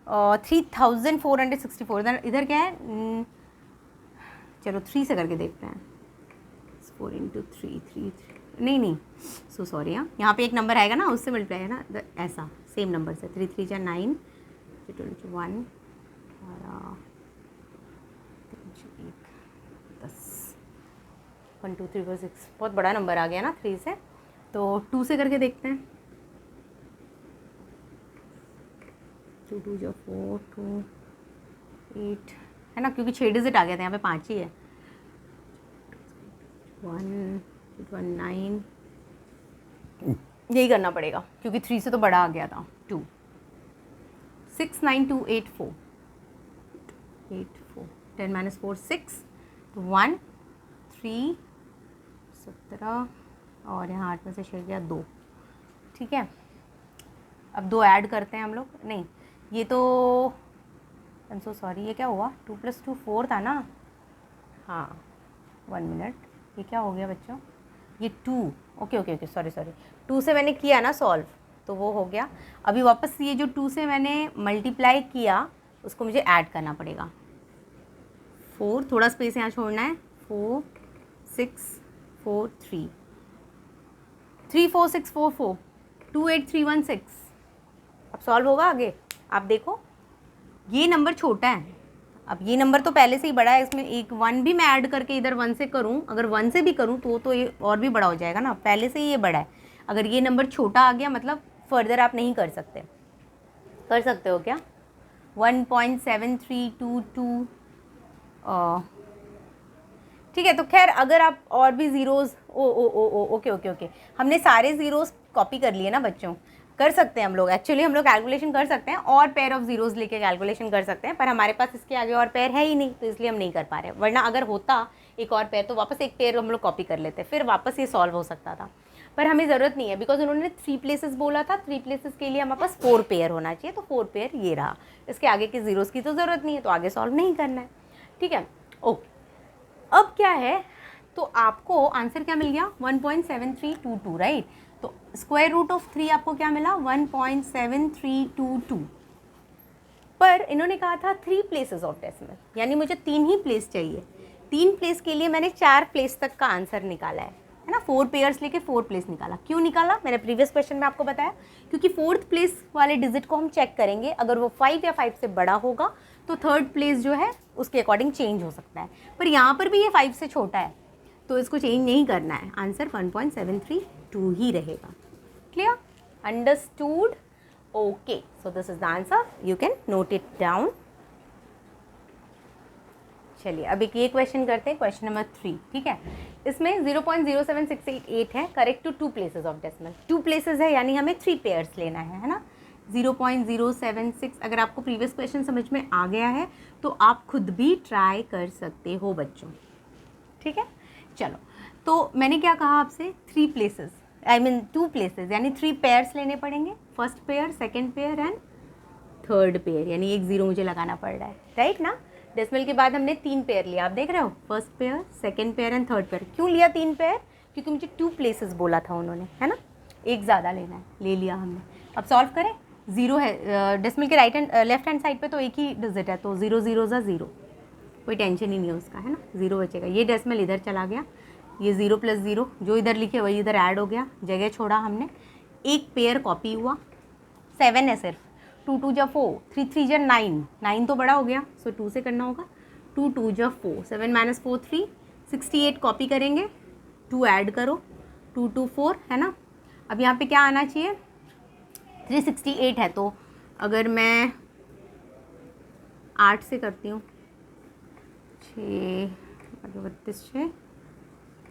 3464। इधर क्या है, चलो 3 से करके देखते हैं। 4 × 3 3 नहीं सो सॉरी, यहाँ पे एक नंबर आएगा ना, उससे मल्टीप्लाई है ना, ऐसा सेम नंबर से। 3 3 जा 9, 1 और 10, 1 2 3 4 6, बहुत बड़ा नंबर आ गया ना 3 से। तो 2 से करके देखते हैं। 2 2 जा 4, 2 8, है ना, क्योंकि 6 डिजिट आ गया था, यहाँ पे 5 ही है। 1 9, यही करना पड़ेगा क्योंकि 3 से तो बड़ा आ गया था। 2 6 9 2 8 4, 10 - 4 6, 1 3 17, और यहाँ 8 में से शेष गया 2, ठीक है। अब 2 ऐड करते हैं हम लोग, नहीं ये तो आई एम सो सॉरी, ये क्या हुआ, 2 + 2 4 था ना, हाँ 1 मिनट, ये क्या हो गया बच्चों, ये 2, ओके सॉरी 2 से मैंने किया ना सॉल्व, तो वो हो गया। अभी वापस ये जो 2 से मैंने मल्टीप्लाई किया उसको मुझे ऐड करना पड़ेगा। 4, थोड़ा स्पेस यहाँ छोड़ना है, 4 6 4 3, 3 4 6 4 4, 2 8 3 1 6। अब सॉल्व होगा आगे, आप देखो ये नंबर छोटा है, अब ये नंबर तो पहले से ही बड़ा है, इसमें एक 1 भी मैं ऐड करके इधर 1 से करूं, अगर 1 से भी करूं तो ये और भी बड़ा हो जाएगा ना, पहले से ही ये बड़ा है। अगर ये नंबर छोटा आ गया मतलब फर्दर आप नहीं कर सकते, कर सकते हो क्या, 1.7322, ठीक है। तो खैर अगर आप और भी ज़ीरोज़, ओके, हमने सारे ज़ीरोज़ कॉपी कर लिए ना बच्चों, कर सकते हैं हम लोग, एक्चुअली हम लोग कैलकुलेशन कर सकते हैं और पेयर ऑफ ज़ीरोज़ लेके कैलकुलेशन कर सकते हैं, पर हमारे पास इसके आगे और पेयर है ही नहीं, तो इसलिए हम नहीं कर पा रहे। वरना अगर होता एक और पेयर तो वापस एक पेयर हम लोग कॉपी कर लेते, फिर वापस ये सॉल्व हो सकता था, पर हमें ज़रूरत नहीं है, बिकॉज उन्होंने 3 प्लेसेस बोला था, 3 प्लेसेस के लिए हमारे पास 4 पेयर होना चाहिए, तो 4 पेयर ये रहा, इसके आगे के ज़ीरोज़ की तो ज़रूरत नहीं है, तो आगे सॉल्व नहीं करना है, ठीक है। ओके, अब क्या है, तो आपको आंसर क्या मिल गया, 1.7322, राइट। तो स्क्वायर रूट ऑफ 3 आपको क्या मिला, 1.7322, पर इन्होंने कहा था 3 प्लेसेस ऑफ डेसिमल, यानी मुझे 3 ही प्लेस चाहिए। 3 प्लेस के लिए मैंने 4 प्लेस तक का आंसर निकाला है ना, 4 पेयर्स लेके 4 प्लेस निकाला। क्यों निकाला, मैंने प्रीवियस क्वेश्चन में आपको बताया, क्योंकि 4th प्लेस वाले डिजिट को हम चेक करेंगे, अगर वो 5 या 5 से बड़ा होगा तो 3rd प्लेस जो है उसके अकॉर्डिंग चेंज हो सकता है, पर यहाँ पर भी ये 5 से छोटा है तो इसको चेंज नहीं करना है, आंसर 1.732 ही रहेगा। Clear, understood, okay, so this is the answer, you can note it down. चलिए अब एक ये क्वेश्चन करते हैं, क्वेश्चन नंबर 3, ठीक है। इसमें 0.07688 है, correct to 2 places of decimal, 2 places है यानी हमें 3 पेयर्स लेना है ना। 0.076, अगर आपको प्रीवियस क्वेश्चन समझ में आ गया है तो आप खुद भी ट्राई कर सकते हो बच्चों, ठीक है। चलो, तो मैंने क्या कहा आपसे, 3 प्लेसेस, आई मीन 2 प्लेसेस, यानी 3 पेयर्स लेने पड़ेंगे, first pair, second pair and third pair, यानी एक 0 मुझे लगाना पड़ रहा है, राइट ना। डेसिमल के बाद हमने 3 पेयर लिया, आप देख रहे हो, first pair, second pair and third pair. क्यों लिया 3 पेयर, क्योंकि मुझे 2 प्लेसेस बोला था उन्होंने, है ना, एक ज़्यादा लेना है, ले लिया हमने। अब सॉल्व करें, 0 है डेसिमल के right hand left hand side पे, तो एक ही डिजिट है, तो 0 0 ज़ा 0, कोई टेंशन ही नहीं है उसका, है ना, 0 बचेगा। ये डेसिमल इधर चला गया, ये 0 + 0 जो इधर लिखे वही इधर ऐड हो गया, जगह छोड़ा हमने, एक पेयर कॉपी हुआ, 7 है सिर्फ, 2 2 जा 4, 3 3 जा 9, 9 तो बड़ा हो गया, सो 2 से करना होगा, 2 2 जा 4, 7 - 4 3, 68 कॉपी करेंगे, 2 ऐड करो, 2 2 4, है ना। अब यहाँ पे क्या आना चाहिए, 368 है, तो अगर मैं 8 से करती हूँ, 6 32 6,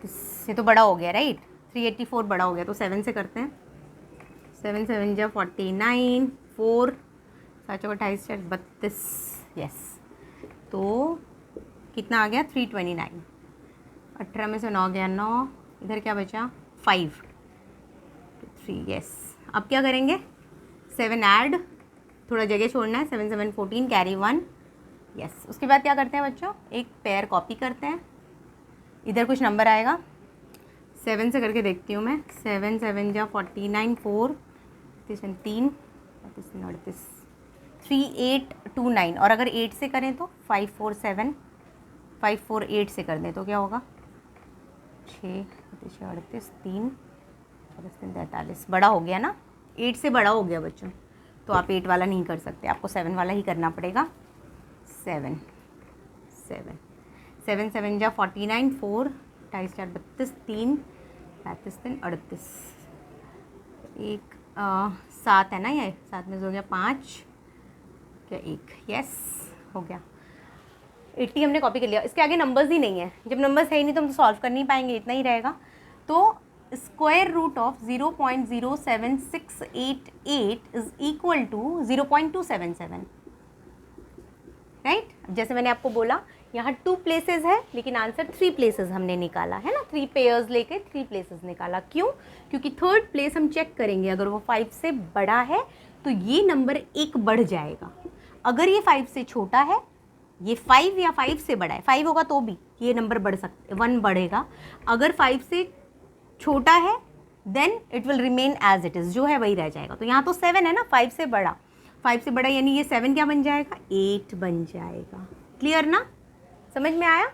इससे तो बड़ा हो गया, राइट, 384 बड़ा हो गया तो 7 से करते हैं। 7 7 जा 49, 4 7 चौका 28 4 32, यस। तो कितना आ गया 329। 18 में से 9 गया 9, इधर क्या बचा 5 3, यस। अब क्या करेंगे 7 ऐड, थोड़ा जगह छोड़ना है, 7 7 14 कैरी 1, यस। उसके बाद क्या करते हैं बच्चों, एक पेयर कॉपी करते हैं, इधर कुछ नंबर आएगा, 7 से करके देखती हूँ मैं। 7 7 जा 49, 4 3 38 3829, और अगर 8 से करें तो 5 4 7 5 4 8 से कर दें तो क्या होगा 6 38 3 43 बड़ा हो गया ना, 8 से बड़ा हो गया बच्चों। तो आप 8 वाला नहीं कर सकते, आपको 7 वाला ही करना पड़ेगा। 7 7 7 7 जा 49, 4 28 4 32 3 35 3 38, एक 7 है ना, ये 7 में से हो गया 5 क्या 1, यस हो गया। 80 हमने कॉपी कर लिया, इसके आगे नंबर्स ही नहीं है, जब नंबर्स है ही नहीं तो हम सॉल्व कर नहीं पाएंगे, इतना ही रहेगा। तो square root of 0.07688 is equal to 0.277, right. जैसे मैंने आपको बोला यहाँ 2 प्लेसेस है, लेकिन आंसर 3 प्लेसेस हमने निकाला है ना, 3 पेयर्स लेके 3 प्लेसेस निकाला। क्यों? क्योंकि थर्ड प्लेस हम चेक करेंगे, अगर वो 5 से बड़ा है तो ये नंबर 1 बढ़ जाएगा, अगर ये 5 से छोटा है, ये 5 या 5 से बड़ा है, 5 होगा तो भी ये नंबर बढ़ सकते 1 बढ़ेगा, अगर 5 से छोटा है then it will remain as it is, जो है वही रह जाएगा। तो यहाँ तो 7 है ना, 5 से बड़ा, 5 से बड़ा यानी ये 7 क्या बन जाएगा 8 बन जाएगा। क्लियर ना, समझ में आया?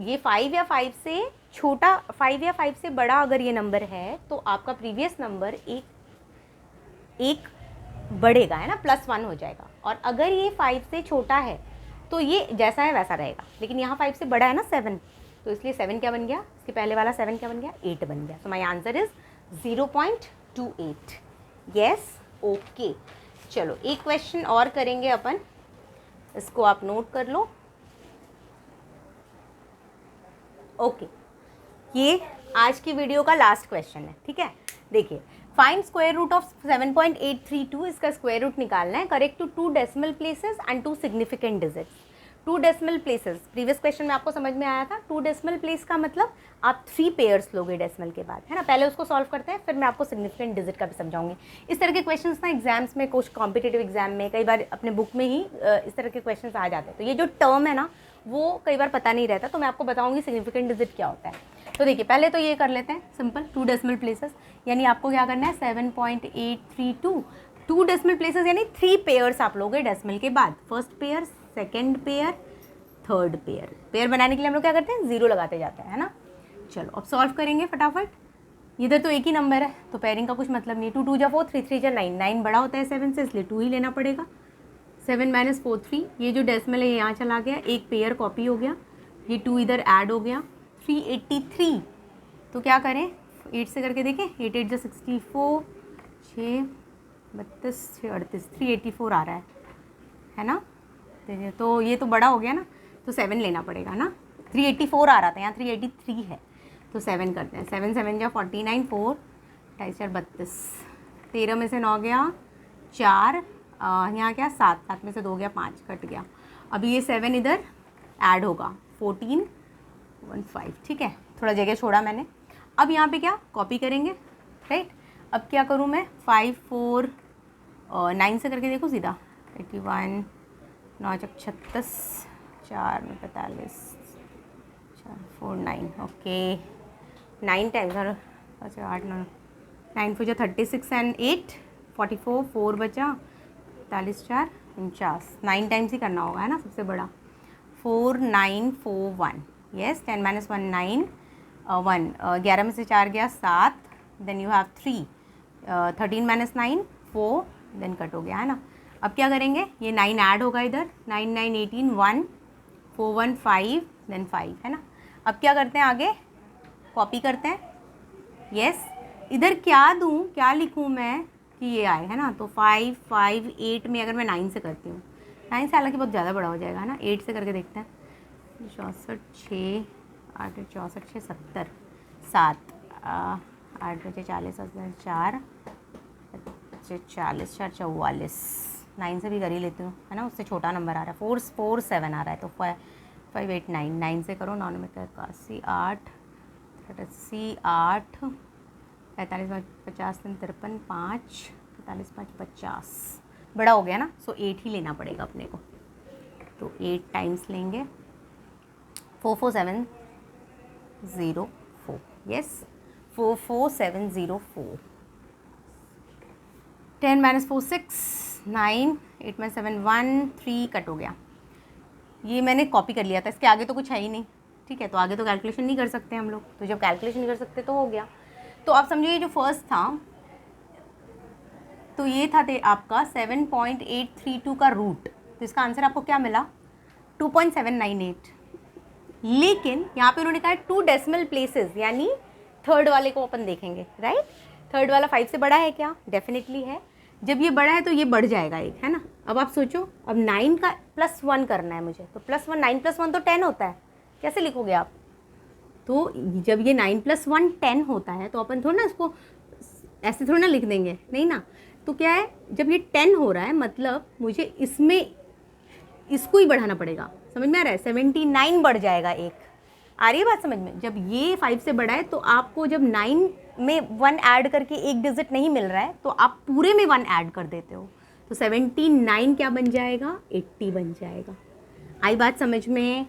ये 5 या 5 से छोटा, 5 या 5 से बड़ा अगर ये नंबर है तो आपका प्रीवियस नंबर एक बढ़ेगा, है ना, +1 हो जाएगा। और अगर ये 5 से छोटा है तो ये जैसा है वैसा रहेगा, लेकिन यहाँ 5 से बड़ा है ना 7, तो इसलिए 7 क्या बन गया, इसके पहले वाला 7 क्या बन गया 8 बन गया। तो my answer is 0.28, yes okay. चलो एक क्वेश्चन और करेंगे अपन, इसको आप नोट कर लो। ओके ये आज की वीडियो का लास्ट क्वेश्चन है, ठीक है। देखिए फाइंड स्क्वायर रूट ऑफ 7.832, इसका स्क्वायर रूट निकालना है, correct to 2 decimal places and 2 significant digits. 2 decimal places previous question में आपको समझ में आया था, 2 डेसिमल प्लेस का मतलब आप 3 पेयर्स लोगे डेसिमल के बाद, है ना। पहले उसको सॉल्व करते हैं, फिर मैं आपको सिग्निफिकेंट डिजिट का भी समझाऊंगी। इस तरह के क्वेश्चंस ना एग्जाम्स में, कुछ कॉम्पिटेटिव एग्जाम में कई बार अपने बुक में ही इस तरह के क्वेश्चंस आ जाते हैं, तो ये जो टर्म है ना वो कई बार पता नहीं रहता, तो मैं आपको बताऊंगी सिग्निफिकेंट डिजिट क्या होता है। तो देखिए पहले तो ये कर लेते हैं सिंपल, 2 डेसिमल प्लेसेस, यानी आपको क्या करना है 7.832, 2 डेसिमल प्लेसेस यानी 3 पेयर्स आप लोगे डेसिमल के बाद, first pair, second pair, third pair. Pair बनाने के लिए हम लोग क्या करते हैं 0 लगाते जाते हैं, है ना। चलो अब सॉल्व करेंगे फटाफट, इधर तो एक ही नंबर है तो पेयरिंग का कुछ मतलब नहीं है। 2 2 जा 4, 3 3 जा 9, 9 बड़ा होता है 7 से, इसलिए 2 ही लेना पड़ेगा। 7 - 4 3, ये जो डेसिमल है यहाँ चला गया, एक पेयर कॉपी हो गया, ये 2 इधर ऐड हो गया, 383। तो क्या करें 8 से करके देखें, 8 8 जा 64, 6 32 6 38, 384 आ रहा है ना। तो ये तो बड़ा हो गया ना, तो 7 लेना पड़ेगा ना, 384 आ रहा था, यहाँ 383 है, तो 7 करते हैं। 7 7 जा 49, 4 28 4 32, 13 में से 9 गया 4, यहाँ क्या 7 7 में से 2 गया 5, कट गया। अभी ये 7 इधर ऐड होगा, 14 15, ठीक है, थोड़ा जगह छोड़ा मैंने। अब यहाँ पे क्या कॉपी करेंगे, राइट। अब क्या करूँ मैं 5 4 9 से करके देखो सीधा, 81 9 36 4 में 45 4 4 9, ओके 9 टाइम्स, अच्छा 8 9 9 4 36 एंड 8 44, 4 बचा 45 4 49, 9 टाइम्स ही करना होगा, है ना, सबसे बड़ा 4 9 4 1, यस। 10 - 1 9 1, 11 में से 4 गया 7, then you have 3, 13 - 9 4, then cut हो गया, है ना। अब क्या करेंगे, ये 9 ऐड होगा इधर, 9 9 18 1 4 1 5, देन 5, है ना। अब क्या करते हैं आगे कॉपी करते हैं, यस। इधर क्या दूँ, क्या लिखूँ मैं कि ये आए, है ना। तो 5 5 8 में अगर मैं 9 से करती हूँ, 9 से हालांकि बहुत ज़्यादा बड़ा हो जाएगा, है ना। 8 से करके देखते हैं, 64 6 8 64 6 70 7, 8 बजे 40 4 40 4 44, 9 से भी कर ही लेती हूँ, है ना, उससे छोटा नंबर आ रहा है, 447 आ रहा है, तो 589, 9 से करो, 9 में 81, 8 88, 8 45 50 53 5 45 5 50, बड़ा हो गया ना, सो 8 ही लेना पड़ेगा अपने को, तो 8 टाइम्स लेंगे, 44704, यस 44704, 10 - 4 6 9, 8 - 7 1 3, कट हो गया। ये मैंने कॉपी कर लिया था, इसके आगे तो कुछ है ही नहीं, ठीक है, तो आगे तो कैलकुलेशन नहीं कर सकते हम लोग, तो जब कैलकुलेशन नहीं कर सकते तो हो गया। तो आप समझिए जो फर्स्ट था तो ये था आपका 7.832 का रूट, तो इसका आंसर आपको क्या मिला 2.798, लेकिन यहाँ पे उन्होंने कहा 2 डेसिमल प्लेसेस, यानी थर्ड वाले को अपन देखेंगे, राइट। थर्ड वाला 5 से बड़ा है क्या, डेफिनेटली है, जब ये बड़ा है तो ये बढ़ जाएगा एक, है ना। अब आप सोचो, अब 9 का +1 करना है मुझे, तो +1, 9 + 1 तो 10 होता है, कैसे लिखोगे आप, तो जब ये 9 + 1 10 होता है, तो अपन थोड़ा ना इसको ऐसे थोड़ा ना लिख देंगे, नहीं ना, तो क्या है, जब ये 10 हो रहा है मतलब मुझे इसमें इसको ही बढ़ाना पड़ेगा, समझ में आ रहा है, 79 बढ़ जाएगा एक, आ रही है बात समझ में। जब ये 5 से बड़ा है तो आपको जब 9 में 1 ऐड करके एक डिजिट नहीं मिल रहा है तो आप पूरे में 1 ऐड कर देते हो, तो 79 क्या बन जाएगा, 80 बन जाएगा। आई बात समझ में।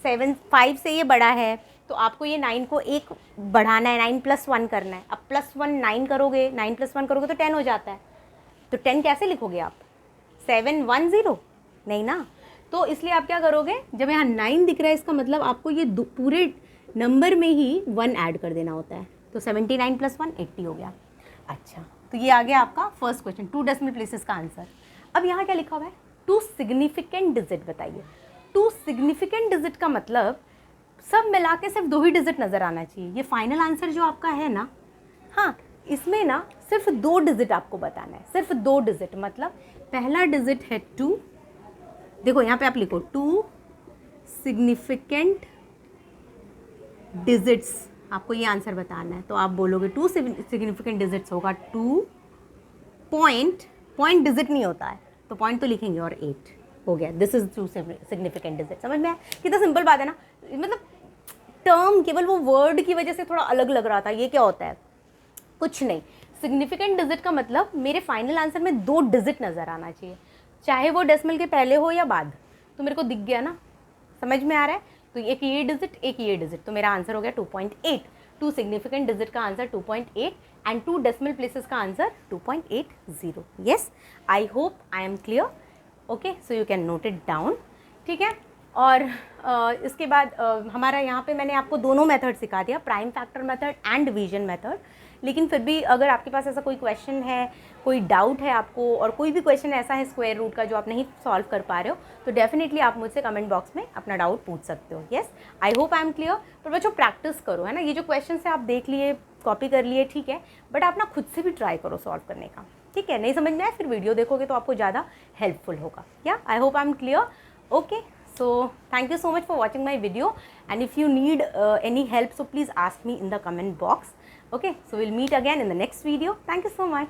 5 से ये बड़ा है तो आपको ये 9 को एक बढ़ाना है, 9 + 1 करना है, अब +1 9 करोगे, 9 + 1 करोगे तो 10 हो जाता है, तो 10 कैसे लिखोगे आप, 710, नहीं ना, तो इसलिए आप क्या करोगे, जब यहाँ 9 दिख रहा है इसका मतलब आपको ये पूरे नंबर में ही 1 ऐड कर देना होता है, तो 79 + 1 80 हो गया। अच्छा, तो ये आ गया आपका फर्स्ट क्वेश्चन, 2 डेसिमल प्लेसेस का आंसर। अब यहाँ क्या लिखा हुआ है, 2 सिग्निफिकेंट डिजिट, बताइए 2 सिग्निफिकेंट डिजिट का मतलब सब मिला के सिर्फ 2 ही डिजिट नज़र आना चाहिए, ये फाइनल आंसर जो आपका है ना, हाँ इसमें ना सिर्फ 2 डिजिट आपको बताना है, सिर्फ 2 डिजिट, मतलब पहला डिजिट है 2, देखो यहाँ पे आप लिखो 2 सिग्निफिकेंट डिजिट्स, आपको ये आंसर बताना है, तो आप बोलोगे 2 सिग्निफिकेंट डिजिट्स होगा 2 पॉइंट डिजिट नहीं होता है तो पॉइंट तो लिखेंगे, और 8 हो गया, दिस इज 2 सिग्निफिकेंट डिजिट। समझ में आया कितना सिंपल बात है ना, मतलब टर्म केवल वो वर्ड की वजह से थोड़ा अलग लग रहा था, ये क्या होता है, कुछ नहीं, सिग्निफिकेंट डिजिट का मतलब मेरे फाइनल आंसर में 2 डिजिट नज़र आना चाहिए, चाहे वो डेसिमल के पहले हो या बाद, तो मेरे को दिख गया ना, समझ में आ रहा है, तो एक ये डिजिट एक ये डिजिट, तो मेरा आंसर हो गया 2.8, 2 सिग्निफिकेंट डिजिट का आंसर 2.8 एंड 2 डेसिमल प्लेसेस का answer 2.80। Yes, I hope I am clear, okay, so you can note it down, ठीक है। और इसके बाद हमारा यहाँ पे मैंने आपको दोनों मेथड सिखा दिया, prime factor method and division method, लेकिन फिर भी अगर आपके पास ऐसा कोई क्वेश्चन है, कोई डाउट है आपको, और कोई भी क्वेश्चन ऐसा है स्क्वायर रूट का जो आप नहीं सॉल्व कर पा रहे हो, तो डेफिनेटली आप मुझसे कमेंट बॉक्स में अपना डाउट पूछ सकते हो। Yes, I hope I am clear. पर बच्चों प्रैक्टिस करो, है ना, ये जो क्वेश्चन है आप देख लिए, कॉपी कर लिए, ठीक है, बट आप ना खुद से भी ट्राई करो सॉल्व करने का, ठीक है, नहीं समझ में आए फिर वीडियो देखोगे तो आपको ज़्यादा हेल्पफुल होगा। या I hope I am clear, okay. So thank you so much for watching my video, and if you need any help, so please ask me in the comment box. Okay, so we'll meet again in the next video. Thank you so much.